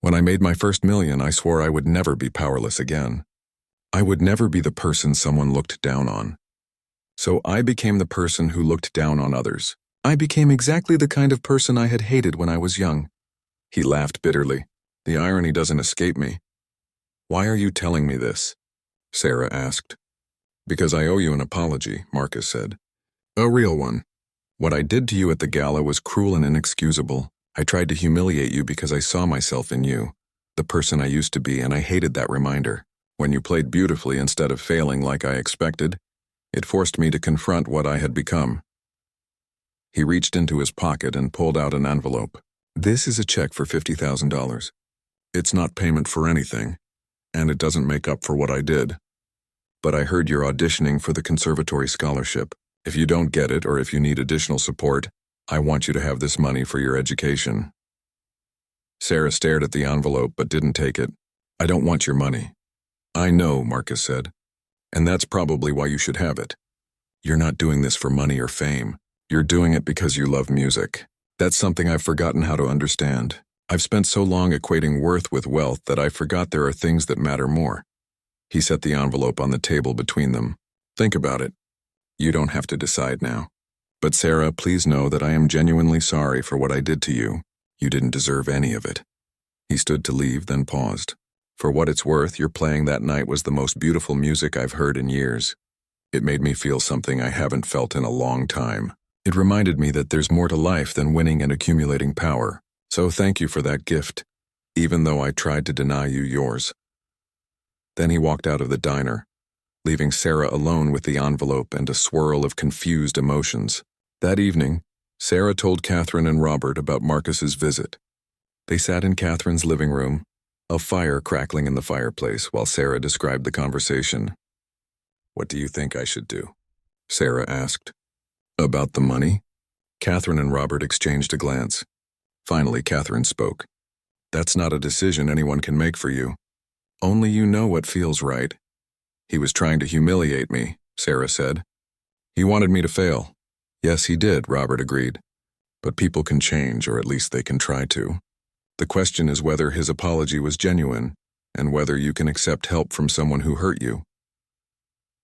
"When I made my first million, I swore I would never be powerless again. I would never be the person someone looked down on. So I became the person who looked down on others. I became exactly the kind of person I had hated when I was young." He laughed bitterly. "The irony doesn't escape me." "Why are you telling me this?" Sarah asked. "Because I owe you an apology," Marcus said. "A real one. What I did to you at the gala was cruel and inexcusable. I tried to humiliate you because I saw myself in you, the person I used to be, and I hated that reminder. When you played beautifully instead of failing like I expected, it forced me to confront what I had become." He reached into his pocket and pulled out an envelope. "This is a check for $50,000. It's not payment for anything, and it doesn't make up for what I did. But I heard you're auditioning for the conservatory scholarship. If you don't get it, or if you need additional support, I want you to have this money for your education." Sarah stared at the envelope but didn't take it. "I don't want your money." "I know," Marcus said, "and that's probably why you should have it. You're not doing this for money or fame. You're doing it because you love music. That's something I've forgotten how to understand. I've spent so long equating worth with wealth that I forgot there are things that matter more. He set the envelope on the table between them. Think about it. You don't have to decide now. But Sarah, please know that I am genuinely sorry for what I did to you. You didn't deserve any of it. He stood to leave, then paused. For what it's worth, your playing that night was the most beautiful music I've heard in years. It made me feel something I haven't felt in a long time. It reminded me that there's more to life than winning and accumulating power. So thank you for that gift, even though I tried to deny you yours. Then he walked out of the diner, leaving Sarah alone with the envelope and a swirl of confused emotions. That evening, Sarah told Catherine and Robert about Marcus's visit. They sat in Catherine's living room, a fire crackling in the fireplace while Sarah described the conversation. "What do you think I should do?" Sarah asked. "About the money?" Catherine and Robert exchanged a glance. Finally, Catherine spoke. "That's not a decision anyone can make for you. Only you know what feels right." "He was trying to humiliate me," Sarah said. "He wanted me to fail." "Yes, he did," Robert agreed. "But people can change, or at least they can try to. The question is whether his apology was genuine, and whether you can accept help from someone who hurt you."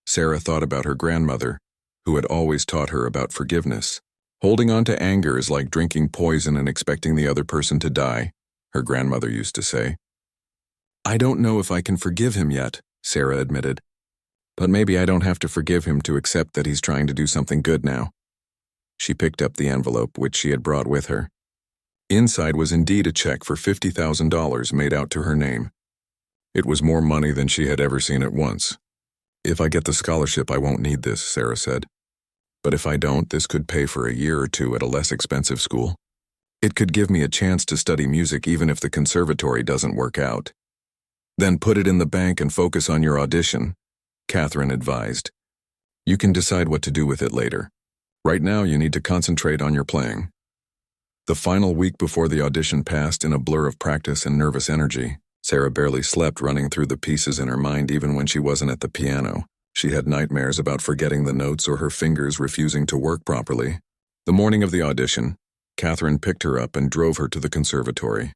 Sarah thought about her grandmother, who had always taught her about forgiveness. Holding on to anger is like drinking poison and expecting the other person to die, her grandmother used to say. "I don't know if I can forgive him yet," Sarah admitted. "But maybe I don't have to forgive him to accept that he's trying to do something good now." She picked up the envelope which she had brought with her. Inside was indeed a check for $50,000 made out to her name. It was more money than she had ever seen at once. "If I get the scholarship, I won't need this," Sarah said. "But if I don't, this could pay for a year or two at a less expensive school. It could give me a chance to study music even if the conservatory doesn't work out." "Then put it in the bank and focus on your audition," Catherine advised. "You can decide what to do with it later. Right now, you need to concentrate on your playing." The final week before the audition passed in a blur of practice and nervous energy. Sarah barely slept, running through the pieces in her mind even when she wasn't at the piano. She had nightmares about forgetting the notes or her fingers refusing to work properly. The morning of the audition, Catherine picked her up and drove her to the conservatory.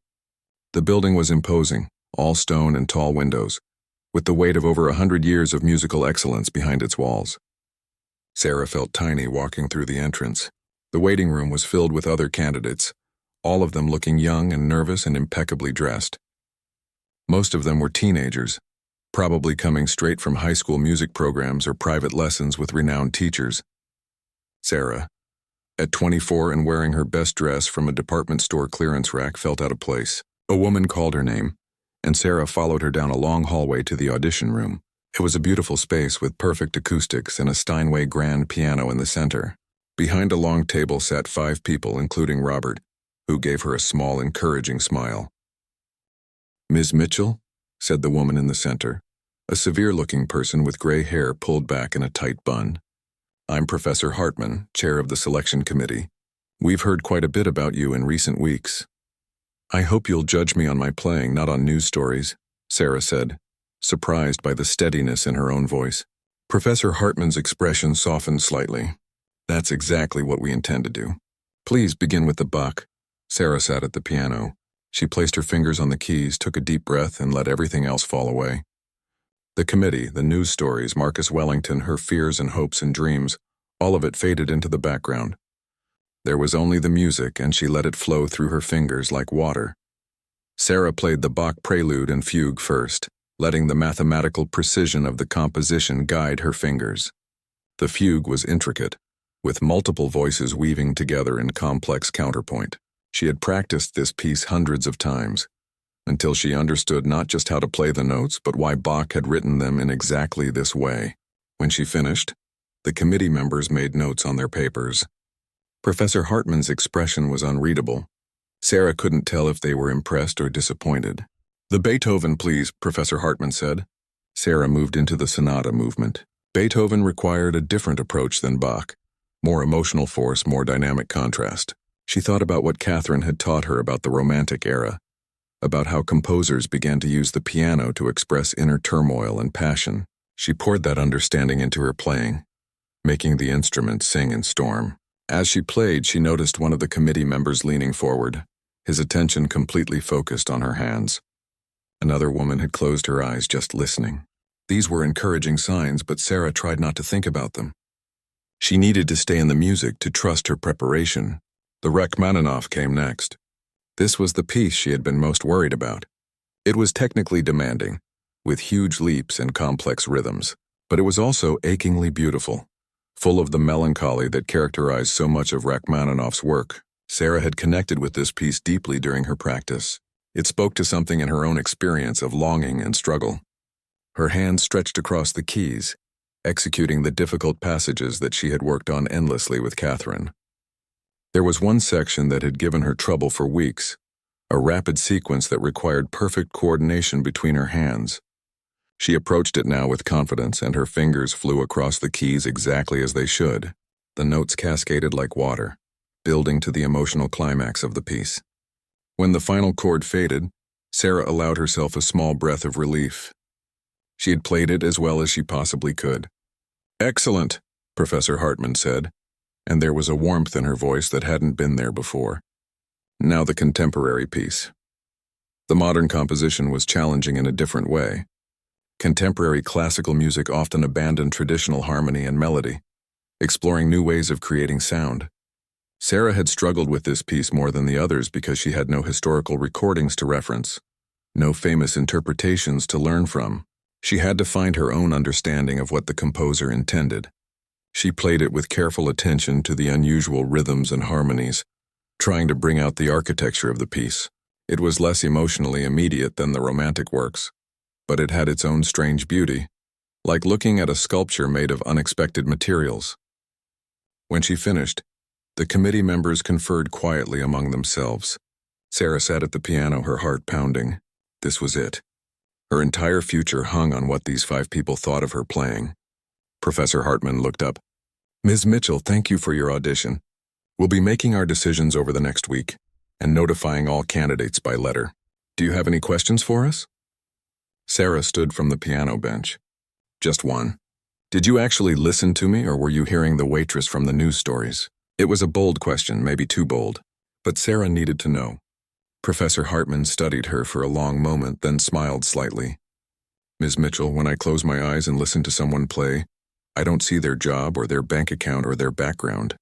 The building was imposing, all stone and tall windows, with the weight of over 100 years of musical excellence behind its walls. Sarah felt tiny walking through the entrance. The waiting room was filled with other candidates, all of them looking young and nervous and impeccably dressed. Most of them were teenagers, probably coming straight from high school music programs or private lessons with renowned teachers. Sarah, at 24 and wearing her best dress from a department store clearance rack, felt out of place. A woman called her name, and Sarah followed her down a long hallway to the audition room. It was a beautiful space with perfect acoustics and a Steinway grand piano in the center. Behind a long table sat 5 people, including Robert, who gave her a small, encouraging smile. "Ms. Mitchell?" said the woman in the center, a severe-looking person with gray hair pulled back in a tight bun. "I'm Professor Hartman, chair of the selection committee. We've heard quite a bit about you in recent weeks. I hope you'll judge me on my playing, not on news stories," Sarah said, surprised by the steadiness in her own voice. Professor Hartman's expression softened slightly. "That's exactly what we intend to do. Please begin with the Bach." Sarah sat at the piano. She placed her fingers on the keys, took a deep breath, and let everything else fall away. The committee, the news stories, Marcus Wellington, her fears and hopes and dreams, all of it faded into the background. There was only the music, and she let it flow through her fingers like water. Sarah played the Bach prelude and fugue first, letting the mathematical precision of the composition guide her fingers. The fugue was intricate, with multiple voices weaving together in complex counterpoint. She had practiced this piece hundreds of times, until she understood not just how to play the notes, but why Bach had written them in exactly this way. When she finished, the committee members made notes on their papers. Professor Hartman's expression was unreadable. Sarah couldn't tell if they were impressed or disappointed. "The Beethoven, please," Professor Hartman said. Sarah moved into the sonata movement. Beethoven required a different approach than Bach. More emotional force, more dynamic contrast. She thought about what Catherine had taught her about the Romantic era, about how composers began to use the piano to express inner turmoil and passion. She poured that understanding into her playing, making the instrument sing and storm. As she played, she noticed one of the committee members leaning forward, his attention completely focused on her hands. Another woman had closed her eyes just listening. These were encouraging signs, but Sarah tried not to think about them. She needed to stay in the music to trust her preparation. The Rachmaninoff came next. This was the piece she had been most worried about. It was technically demanding, with huge leaps and complex rhythms, but it was also achingly beautiful, full of the melancholy that characterized so much of Rachmaninoff's work. Sarah had connected with this piece deeply during her practice. It spoke to something in her own experience of longing and struggle. Her hands stretched across the keys, executing the difficult passages that she had worked on endlessly with Catherine. There was one section that had given her trouble for weeks, a rapid sequence that required perfect coordination between her hands. She approached it now with confidence, and her fingers flew across the keys exactly as they should. The notes cascaded like water, building to the emotional climax of the piece. When the final chord faded, Sarah allowed herself a small breath of relief. She had played it as well as she possibly could. "Excellent," Professor Hartman said, and there was a warmth in her voice that hadn't been there before. Now the contemporary piece. The modern composition was challenging in a different way. Contemporary classical music often abandoned traditional harmony and melody, exploring new ways of creating sound. Sarah had struggled with this piece more than the others because she had no historical recordings to reference, no famous interpretations to learn from. She had to find her own understanding of what the composer intended. She played it with careful attention to the unusual rhythms and harmonies, trying to bring out the architecture of the piece. It was less emotionally immediate than the Romantic works, but it had its own strange beauty, like looking at a sculpture made of unexpected materials. When she finished, the committee members conferred quietly among themselves. Sarah sat at the piano, her heart pounding. This was it. Her entire future hung on what these 5 people thought of her playing. Professor Hartman looked up. "Ms. Mitchell, thank you for your audition. We'll be making our decisions over the next week and notifying all candidates by letter. Do you have any questions for us?" Sarah stood from the piano bench. "Just one. Did you actually listen to me, or were you hearing the waitress from the news stories?" It was a bold question, maybe too bold, but Sarah needed to know. Professor Hartman studied her for a long moment, then smiled slightly. "Ms. Mitchell, when I close my eyes and listen to someone play, I don't see their job or their bank account or their background.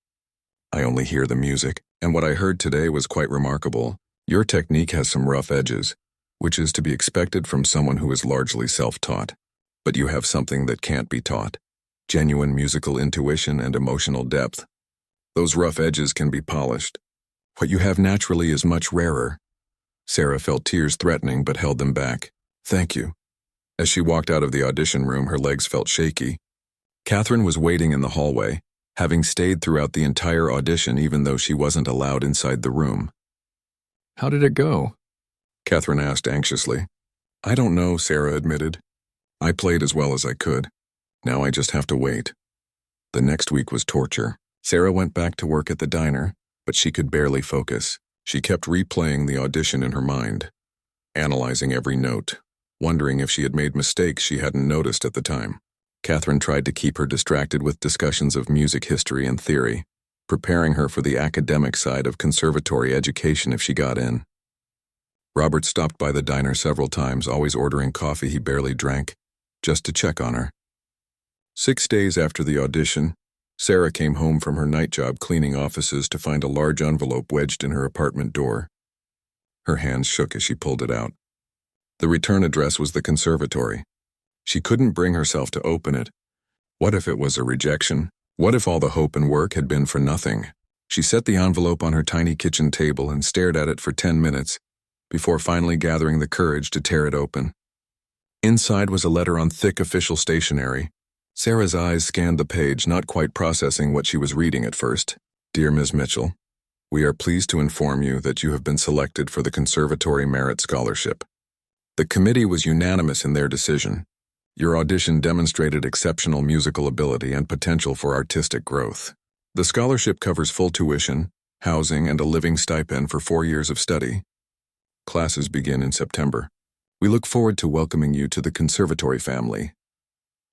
I only hear the music, and what I heard today was quite remarkable. Your technique has some rough edges, which is to be expected from someone who is largely self-taught. But you have something that can't be taught: genuine musical intuition and emotional depth. Those rough edges can be polished. What you have naturally is much rarer." Sarah felt tears threatening but held them back. "Thank you." As she walked out of the audition room, her legs felt shaky. Catherine was waiting in the hallway, having stayed throughout the entire audition even though she wasn't allowed inside the room. "How did it go?" Catherine asked anxiously. "I don't know," Sarah admitted. "I played as well as I could. Now I just have to wait." The next week was torture. Sarah went back to work at the diner, but she could barely focus. She kept replaying the audition in her mind, analyzing every note, wondering if she had made mistakes she hadn't noticed at the time. Catherine tried to keep her distracted with discussions of music history and theory, preparing her for the academic side of conservatory education if she got in. Robert stopped by the diner several times, always ordering coffee he barely drank, just to check on her. 6 days after the audition, Sarah came home from her night job cleaning offices to find a large envelope wedged in her apartment door. Her hands shook as she pulled it out. The return address was the conservatory. She couldn't bring herself to open it. What if it was a rejection? What if all the hope and work had been for nothing? She set the envelope on her tiny kitchen table and stared at it for 10 minutes, before finally gathering the courage to tear it open. Inside was a letter on thick official stationery. Sarah's eyes scanned the page, not quite processing what she was reading at first. "Dear Ms. Mitchell, we are pleased to inform you that you have been selected for the Conservatory Merit Scholarship. The committee was unanimous in their decision. Your audition demonstrated exceptional musical ability and potential for artistic growth. The scholarship covers full tuition, housing, and a living stipend for 4 years of study. Classes begin in September. We look forward to welcoming you to the conservatory family."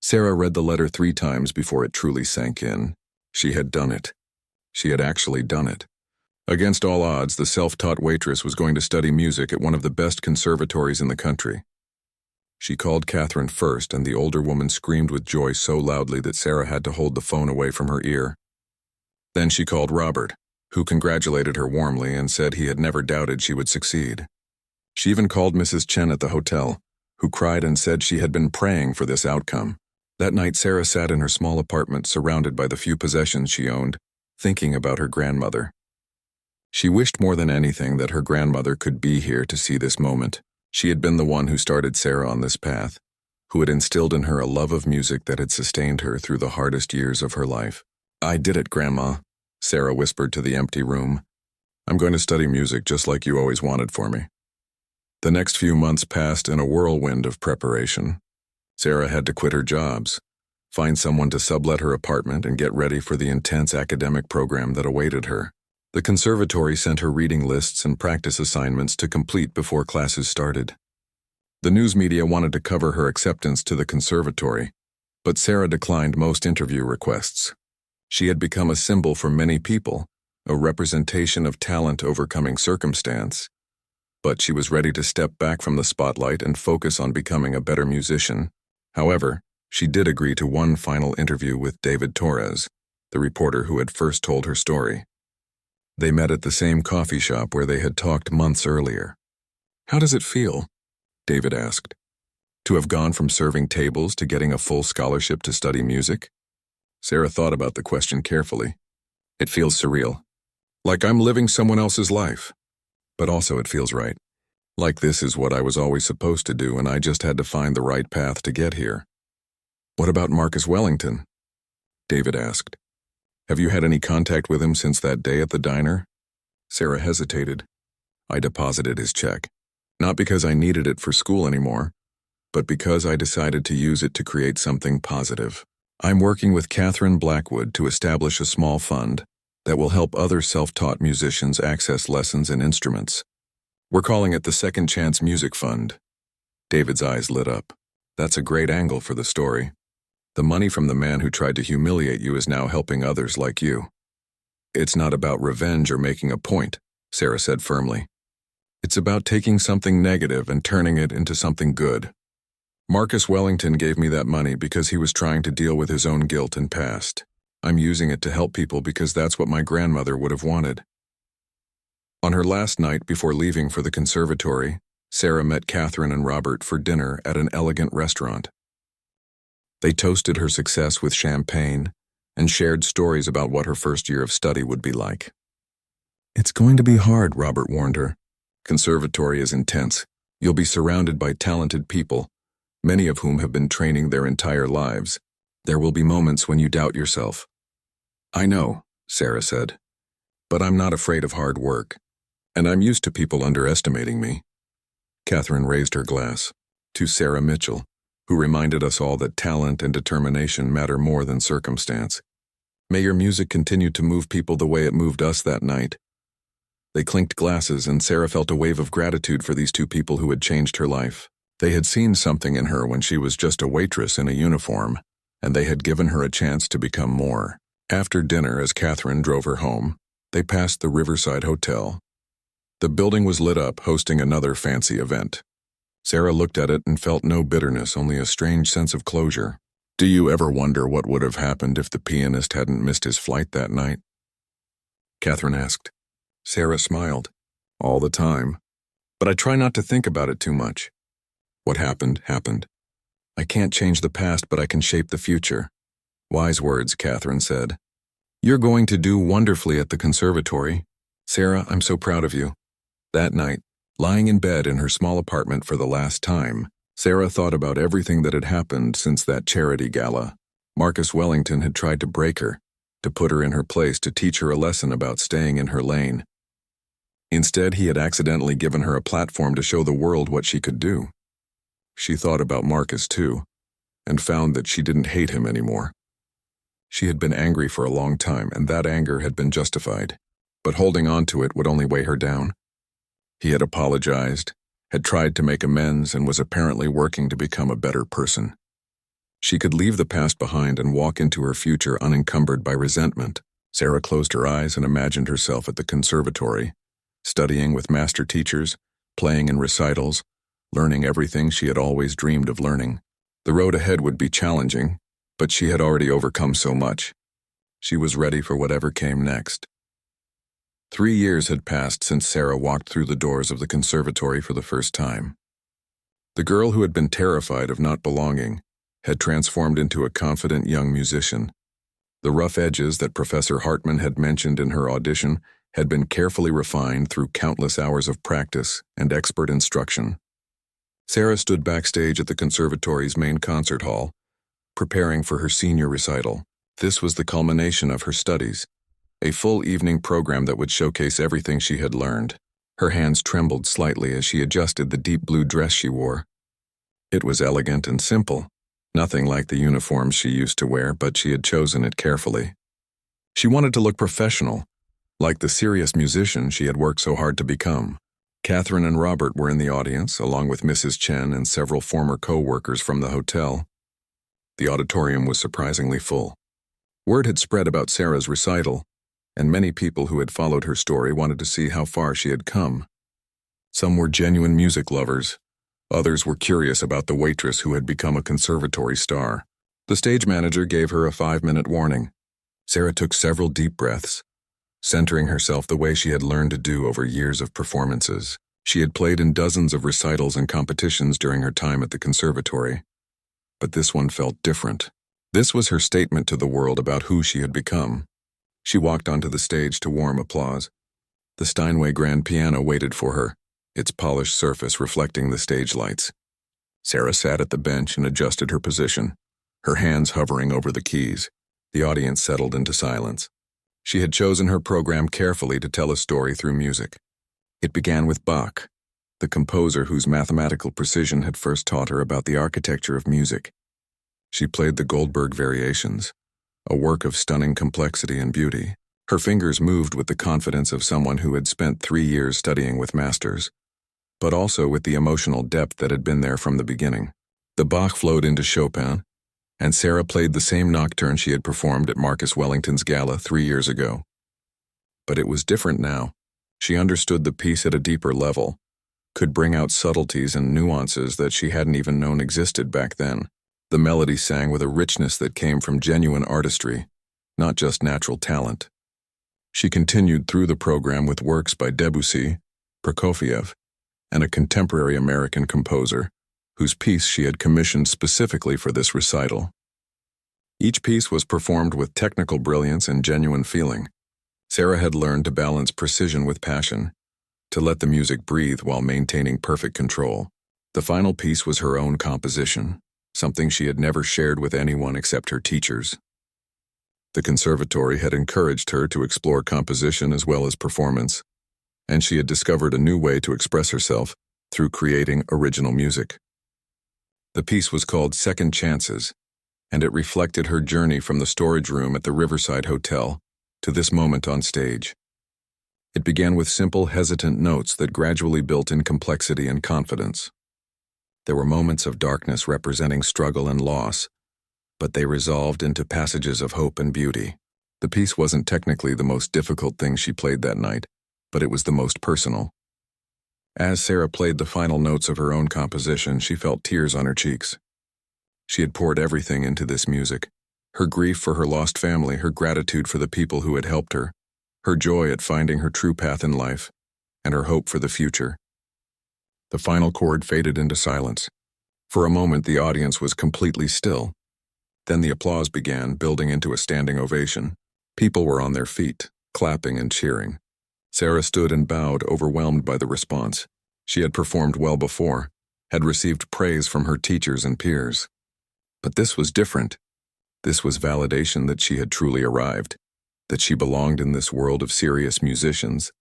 Sarah read the letter 3 times before it truly sank in. She had done it. She had actually done it. Against all odds, the self-taught waitress was going to study music at one of the best conservatories in the country. She called Catherine first, and the older woman screamed with joy so loudly that Sarah had to hold the phone away from her ear. Then she called Robert, who congratulated her warmly and said he had never doubted she would succeed. She even called Mrs. Chen at the hotel, who cried and said she had been praying for this outcome. That night, Sarah sat in her small apartment surrounded by the few possessions she owned, thinking about her grandmother. She wished more than anything that her grandmother could be here to see this moment. She had been the one who started Sarah on this path, who had instilled in her a love of music that had sustained her through the hardest years of her life. "I did it, Grandma," Sarah whispered to the empty room. "I'm going to study music just like you always wanted for me." The next few months passed in a whirlwind of preparation. Sarah had to quit her jobs, find someone to sublet her apartment, and get ready for the intense academic program that awaited her. The conservatory sent her reading lists and practice assignments to complete before classes started. The news media wanted to cover her acceptance to the conservatory, but Sarah declined most interview requests. She had become a symbol for many people, a representation of talent overcoming circumstance. But she was ready to step back from the spotlight and focus on becoming a better musician. However, she did agree to one final interview with David Torres, the reporter who had first told her story. They met at the same coffee shop where they had talked months earlier. "How does it feel?" David asked. "To have gone from serving tables to getting a full scholarship to study music?" Sarah thought about the question carefully. "It feels surreal. Like I'm living someone else's life. But also it feels right. Like this is what I was always supposed to do, and I just had to find the right path to get here." "What about Marcus Wellington?" David asked. "Have you had any contact with him since that day at the diner?" Sarah hesitated. "I deposited his check. Not because I needed it for school anymore, but because I decided to use it to create something positive. I'm working with Catherine Blackwood to establish a small fund that will help other self-taught musicians access lessons and instruments. We're calling it the Second Chance Music Fund." David's eyes lit up. "That's a great angle for the story. The money from the man who tried to humiliate you is now helping others like you." "It's not about revenge or making a point," Sarah said firmly. "It's about taking something negative and turning it into something good. Marcus Wellington gave me that money because he was trying to deal with his own guilt and past. I'm using it to help people because that's what my grandmother would have wanted." On her last night before leaving for the conservatory, Sarah met Catherine and Robert for dinner at an elegant restaurant. They toasted her success with champagne and shared stories about what her first year of study would be like. "It's going to be hard," Robert warned her. "Conservatory is intense. You'll be surrounded by talented people, many of whom have been training their entire lives. There will be moments when you doubt yourself." "I know," Sarah said, "but I'm not afraid of hard work, and I'm used to people underestimating me." Catherine raised her glass to Sarah Mitchell, who reminded us all that talent and determination matter more than circumstance. "May your music continue to move people the way it moved us that night." They clinked glasses, and Sarah felt a wave of gratitude for these two people who had changed her life. They had seen something in her when she was just a waitress in a uniform, and they had given her a chance to become more. After dinner, as Catherine drove her home, they passed the Riverside Hotel. The building was lit up, hosting another fancy event. Sarah looked at it and felt no bitterness, only a strange sense of closure. "Do you ever wonder what would have happened if the pianist hadn't missed his flight that night?" Catherine asked. Sarah smiled. "All the time. But I try not to think about it too much. What happened, happened. I can't change the past, but I can shape the future." "Wise words," Catherine said. "You're going to do wonderfully at the conservatory. Sarah, I'm so proud of you." That night, lying in bed in her small apartment for the last time, Sarah thought about everything that had happened since that charity gala. Marcus Wellington had tried to break her, to put her in her place, to teach her a lesson about staying in her lane. Instead, he had accidentally given her a platform to show the world what she could do. She thought about Marcus too, and found that she didn't hate him anymore. She had been angry for a long time, and that anger had been justified, but holding on to it would only weigh her down. He had apologized, had tried to make amends, and was apparently working to become a better person. She could leave the past behind and walk into her future unencumbered by resentment. Sarah closed her eyes and imagined herself at the conservatory, studying with master teachers, playing in recitals, learning everything she had always dreamed of learning. The road ahead would be challenging, but she had already overcome so much. She was ready for whatever came next. 3 years had passed since Sarah walked through the doors of the conservatory for the first time. The girl who had been terrified of not belonging had transformed into a confident young musician. The rough edges that Professor Hartman had mentioned in her audition had been carefully refined through countless hours of practice and expert instruction. Sarah stood backstage at the conservatory's main concert hall, preparing for her senior recital. This was the culmination of her studies, a full evening program that would showcase everything she had learned. Her hands trembled slightly as she adjusted the deep blue dress she wore. It was elegant and simple, nothing like the uniforms she used to wear, but she had chosen it carefully. She wanted to look professional, like the serious musician she had worked so hard to become. Catherine and Robert were in the audience, along with Mrs. Chen and several former co-workers from the hotel. The auditorium was surprisingly full. Word had spread about Sarah's recital, and many people who had followed her story wanted to see how far she had come. Some were genuine music lovers. Others were curious about the waitress who had become a conservatory star. The stage manager gave her a 5-minute warning. Sarah took several deep breaths, centering herself the way she had learned to do over years of performances. She had played in dozens of recitals and competitions during her time at the conservatory. But this one felt different. This was her statement to the world about who she had become. She walked onto the stage to warm applause. The Steinway grand piano waited for her, its polished surface reflecting the stage lights. Sarah sat at the bench and adjusted her position, her hands hovering over the keys. The audience settled into silence. She had chosen her program carefully to tell a story through music. It began with Bach, the composer whose mathematical precision had first taught her about the architecture of music. She played the Goldberg Variations, a work of stunning complexity and beauty. Her fingers moved with the confidence of someone who had spent 3 years studying with masters, but also with the emotional depth that had been there from the beginning. The Bach flowed into Chopin, and Sarah played the same nocturne she had performed at Marcus Wellington's gala 3 years ago. But it was different now. She understood the piece at a deeper level, could bring out subtleties and nuances that she hadn't even known existed back then. The melody sang with a richness that came from genuine artistry, not just natural talent. She continued through the program with works by Debussy, Prokofiev, and a contemporary American composer, whose piece she had commissioned specifically for this recital. Each piece was performed with technical brilliance and genuine feeling. Sarah had learned to balance precision with passion, to let the music breathe while maintaining perfect control. The final piece was her own composition, something she had never shared with anyone except her teachers. The conservatory had encouraged her to explore composition as well as performance, and she had discovered a new way to express herself through creating original music. The piece was called Second Chances, and it reflected her journey from the storage room at the Riverside Hotel to this moment on stage. It began with simple, hesitant notes that gradually built in complexity and confidence. There were moments of darkness representing struggle and loss, but they resolved into passages of hope and beauty. The piece wasn't technically the most difficult thing she played that night, but it was the most personal. As Sarah played the final notes of her own composition, she felt tears on her cheeks. She had poured everything into this music. Her grief for her lost family, her gratitude for the people who had helped her, her joy at finding her true path in life, and her hope for the future. The final chord faded into silence. For a moment, the audience was completely still. Then the applause began, building into a standing ovation. People were on their feet, clapping and cheering. Sarah stood and bowed, overwhelmed by the response. She had performed well before, had received praise from her teachers and peers. But this was different. This was validation that she had truly arrived, that she belonged in this world of serious musicians.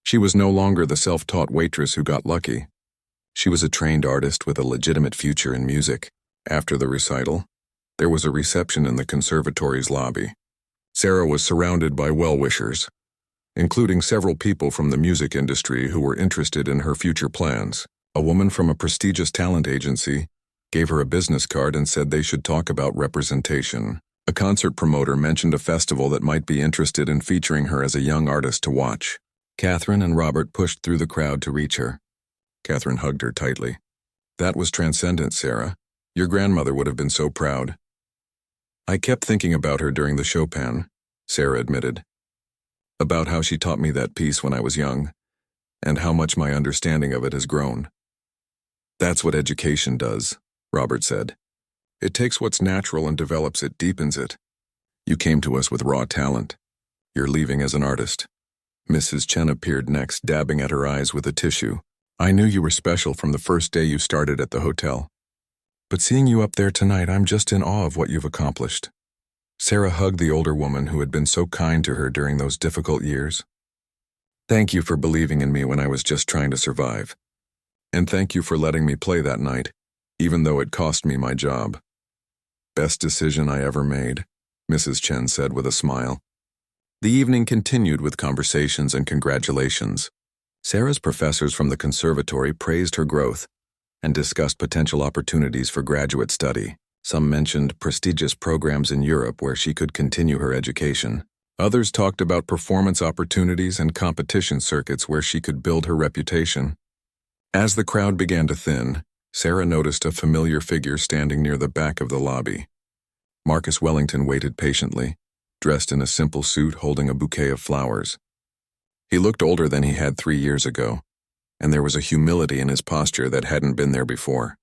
She was no longer the self-taught waitress who got lucky. She was a trained artist with a legitimate future in music. After the recital, there was a reception in the conservatory's lobby. Sarah was surrounded by well-wishers, including several people from the music industry who were interested in her future plans. A woman from a prestigious talent agency gave her a business card and said they should talk about representation. A concert promoter mentioned a festival that might be interested in featuring her as a young artist to watch. Catherine and Robert pushed through the crowd to reach her. Catherine hugged her tightly. That was transcendent, Sarah. Your grandmother would have been so proud. I kept thinking about her during the Chopin, Sarah admitted. About how she taught me that piece when I was young, and how much my understanding of it has grown. That's what education does, Robert said. It takes what's natural and develops it, deepens it. You came to us with raw talent. You're leaving as an artist. Mrs. Chen appeared next, dabbing at her eyes with a tissue. I knew you were special from the first day you started at the hotel. But seeing you up there tonight, I'm just in awe of what you've accomplished. Sarah hugged the older woman who had been so kind to her during those difficult years. Thank you for believing in me when I was just trying to survive. And thank you for letting me play that night, even though it cost me my job. Best decision I ever made, Mrs. Chen said with a smile. The evening continued with conversations and congratulations. Sarah's professors from the conservatory praised her growth and discussed potential opportunities for graduate study. Some mentioned prestigious programs in Europe where she could continue her education. Others talked about performance opportunities and competition circuits where she could build her reputation. As the crowd began to thin, Sarah noticed a familiar figure standing near the back of the lobby. Marcus Wellington waited patiently, dressed in a simple suit holding a bouquet of flowers. He looked older than he had 3 years ago, and there was a humility in his posture that hadn't been there before.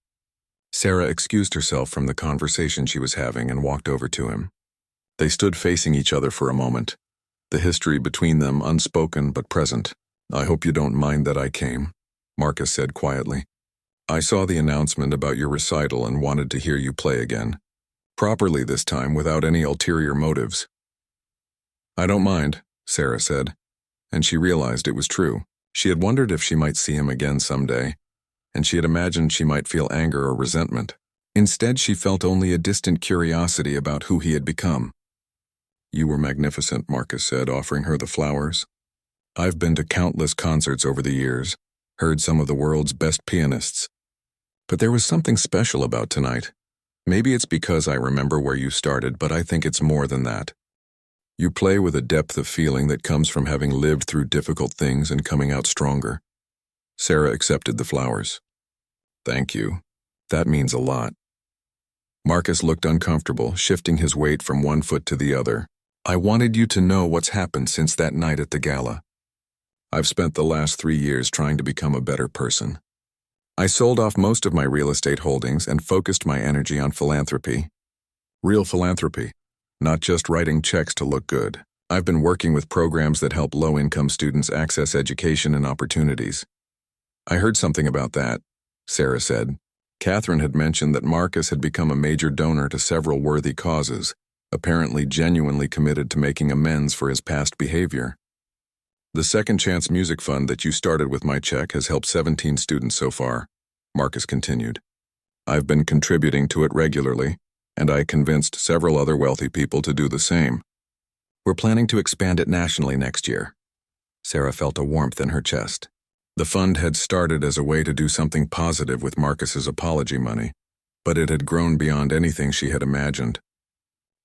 Sarah excused herself from the conversation she was having and walked over to him. They stood facing each other for a moment, the history between them unspoken but present. I hope you don't mind that I came, Marcus said quietly. I saw the announcement about your recital and wanted to hear you play again. Properly this time, without any ulterior motives. I don't mind, Sarah said, and she realized it was true. She had wondered if she might see him again someday, and she had imagined she might feel anger or resentment. Instead, she felt only a distant curiosity about who he had become. You were magnificent, Marcus said, offering her the flowers. I've been to countless concerts over the years, heard some of the world's best pianists. But there was something special about tonight. Maybe it's because I remember where you started, but I think it's more than that. You play with a depth of feeling that comes from having lived through difficult things and coming out stronger. Sarah accepted the flowers. Thank you. That means a lot. Marcus looked uncomfortable, shifting his weight from one foot to the other. I wanted you to know what's happened since that night at the gala. I've spent the last 3 years trying to become a better person. I sold off most of my real estate holdings and focused my energy on philanthropy. Real philanthropy, not just writing checks to look good. I've been working with programs that help low-income students access education and opportunities. I heard something about that, Sarah said. Catherine had mentioned that Marcus had become a major donor to several worthy causes, apparently genuinely committed to making amends for his past behavior. The Second Chance Music Fund that you started with my check has helped 17 students so far, Marcus continued. I've been contributing to it regularly, and I convinced several other wealthy people to do the same. We're planning to expand it nationally next year. Sarah felt a warmth in her chest. The fund had started as a way to do something positive with Marcus's apology money, but it had grown beyond anything she had imagined.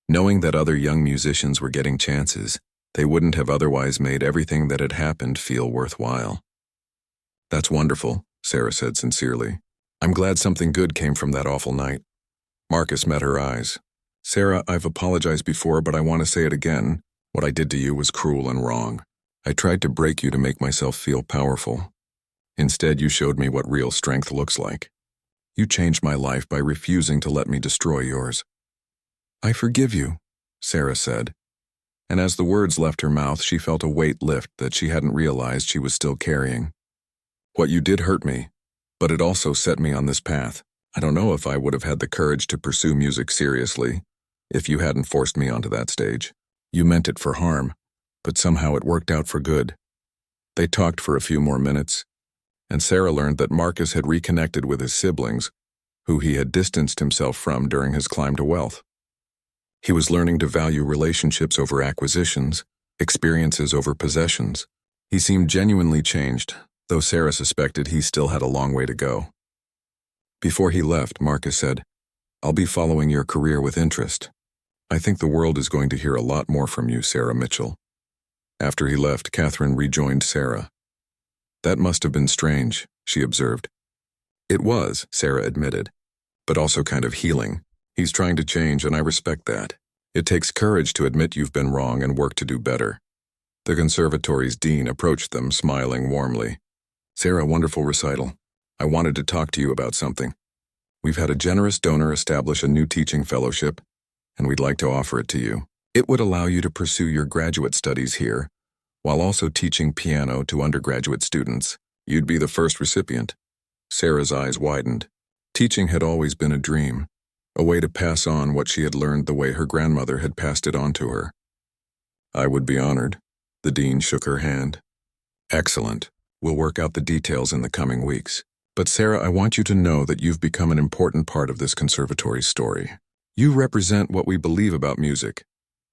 Knowing that other young musicians were getting chances, they wouldn't have otherwise made everything that had happened feel worthwhile. That's wonderful, Sarah said sincerely. I'm glad something good came from that awful night. Marcus met her eyes. Sarah, I've apologized before, but I want to say it again. What I did to you was cruel and wrong. I tried to break you to make myself feel powerful. Instead, you showed me what real strength looks like. You changed my life by refusing to let me destroy yours. I forgive you, Sarah said. And as the words left her mouth, she felt a weight lift that she hadn't realized she was still carrying. What you did hurt me, but it also set me on this path. I don't know if I would have had the courage to pursue music seriously if you hadn't forced me onto that stage. You meant it for harm, but somehow it worked out for good. They talked for a few more minutes, and Sarah learned that Marcus had reconnected with his siblings, who he had distanced himself from during his climb to wealth. He was learning to value relationships over acquisitions, experiences over possessions. He seemed genuinely changed, though Sarah suspected he still had a long way to go. Before he left, Marcus said, I'll be following your career with interest. I think the world is going to hear a lot more from you, Sarah Mitchell. After he left, Catherine rejoined Sarah. That must have been strange, she observed. It was, Sarah admitted, but also kind of healing. He's trying to change, and I respect that. It takes courage to admit you've been wrong and work to do better. The conservatory's dean approached them, smiling warmly. Sarah, wonderful recital. I wanted to talk to you about something. We've had a generous donor establish a new teaching fellowship, and we'd like to offer it to you. It would allow you to pursue your graduate studies here, while also teaching piano to undergraduate students. You'd be the first recipient. Sarah's eyes widened. Teaching had always been a dream, a way to pass on what she had learned the way her grandmother had passed it on to her. I would be honored. The dean shook her hand. Excellent. We'll work out the details in the coming weeks. But Sarah, I want you to know that you've become an important part of this conservatory story. You represent what we believe about music,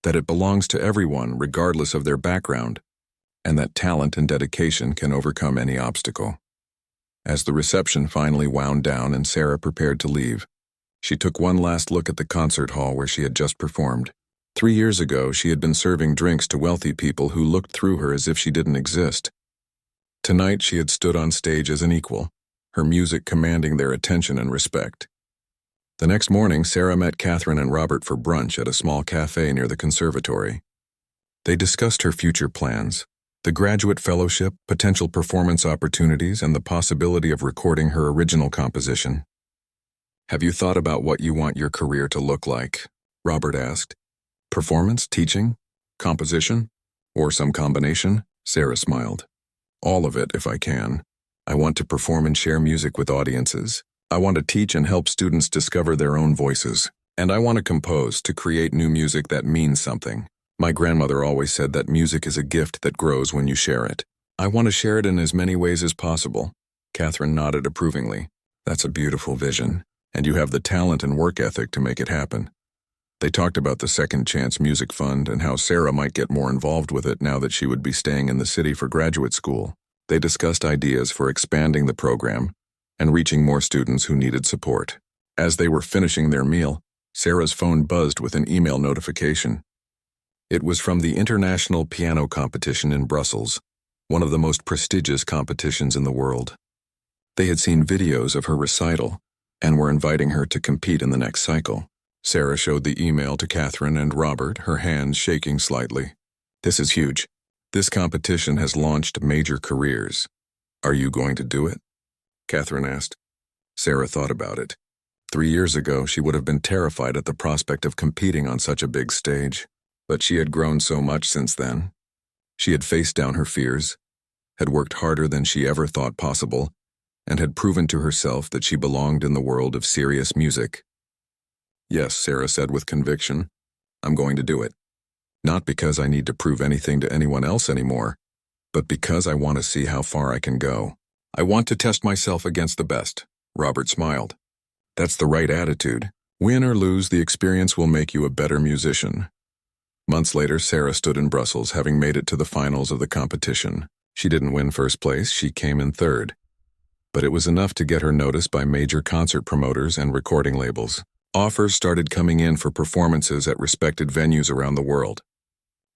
that it belongs to everyone regardless of their background, and that talent and dedication can overcome any obstacle. As the reception finally wound down and Sarah prepared to leave, she took one last look at the concert hall where she had just performed. 3 years ago, she had been serving drinks to wealthy people who looked through her as if she didn't exist. Tonight, she had stood on stage as an equal, her music commanding their attention and respect. The next morning, Sarah met Catherine and Robert for brunch at a small cafe near the conservatory. They discussed her future plans, the graduate fellowship, potential performance opportunities, and the possibility of recording her original composition. Have you thought about what you want your career to look like? Robert asked. Performance, teaching, composition, or some combination? Sarah smiled. All of it, if I can. I want to perform and share music with audiences. I want to teach and help students discover their own voices. And I want to compose, to create new music that means something. My grandmother always said that music is a gift that grows when you share it. I want to share it in as many ways as possible. Catherine nodded approvingly. That's a beautiful vision, and you have the talent and work ethic to make it happen. They talked about the Second Chance Music Fund and how Sarah might get more involved with it now that she would be staying in the city for graduate school. They discussed ideas for expanding the program and reaching more students who needed support. As they were finishing their meal, Sarah's phone buzzed with an email notification. It was from the International Piano Competition in Brussels, one of the most prestigious competitions in the world. They had seen videos of her recital and were inviting her to compete in the next cycle. Sarah showed the email to Catherine and Robert, her hands shaking slightly. This is huge. This competition has launched major careers. Are you going to do it? Catherine asked. Sarah thought about it. 3 years ago, she would have been terrified at the prospect of competing on such a big stage. But she had grown so much since then. She had faced down her fears, had worked harder than she ever thought possible, and had proven to herself that she belonged in the world of serious music. Yes, Sarah said with conviction, I'm going to do it. Not because I need to prove anything to anyone else anymore, but because I want to see how far I can go. I want to test myself against the best. Robert smiled. That's the right attitude. Win or lose, the experience will make you a better musician. Months later, Sarah stood in Brussels, having made it to the finals of the competition. She didn't win first place, she came in third. But it was enough to get her noticed by major concert promoters and recording labels. Offers started coming in for performances at respected venues around the world.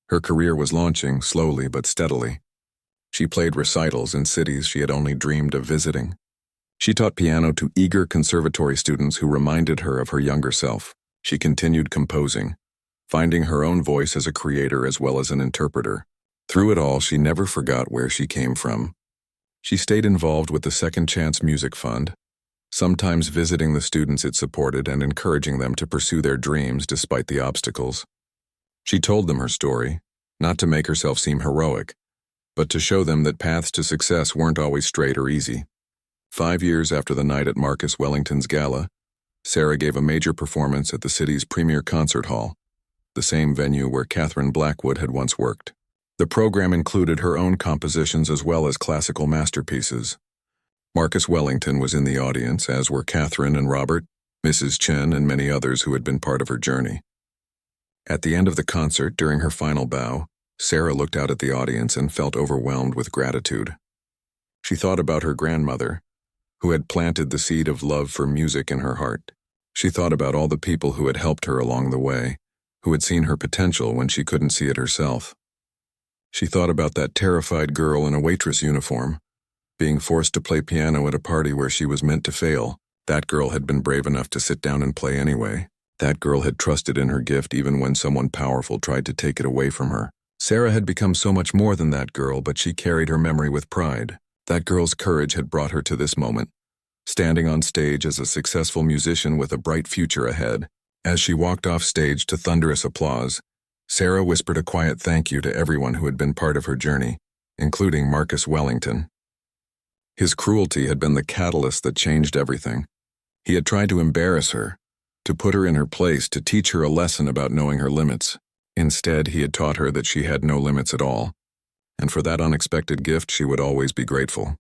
Her career was launching slowly but steadily. She played recitals in cities she had only dreamed of visiting. She taught piano to eager conservatory students who reminded her of her younger self. She continued composing, finding her own voice as a creator as well as an interpreter. Through it all, she never forgot where she came from. She stayed involved with the Second Chance Music Fund, sometimes visiting the students it supported and encouraging them to pursue their dreams despite the obstacles. She told them her story, not to make herself seem heroic, but to show them that paths to success weren't always straight or easy. 5 years after the night at Marcus Wellington's gala, Sarah gave a major performance at the city's premier concert hall, the same venue where Catherine Blackwood had once worked. The program included her own compositions as well as classical masterpieces. Marcus Wellington was in the audience, as were Catherine and Robert, Mrs. Chen, and many others who had been part of her journey. At the end of the concert, during her final bow, Sarah looked out at the audience and felt overwhelmed with gratitude. She thought about her grandmother, who had planted the seed of love for music in her heart. She thought about all the people who had helped her along the way, who had seen her potential when she couldn't see it herself. She thought about that terrified girl in a waitress uniform, being forced to play piano at a party where she was meant to fail. That girl had been brave enough to sit down and play anyway. That girl had trusted in her gift even when someone powerful tried to take it away from her. Sarah had become so much more than that girl, but she carried her memory with pride. That girl's courage had brought her to this moment, standing on stage as a successful musician with a bright future ahead. As she walked off stage to thunderous applause, Sarah whispered a quiet thank you to everyone who had been part of her journey, including Marcus Wellington. His cruelty had been the catalyst that changed everything. He had tried to embarrass her, to put her in her place, to teach her a lesson about knowing her limits. Instead, he had taught her that she had no limits at all, and for that unexpected gift she would always be grateful.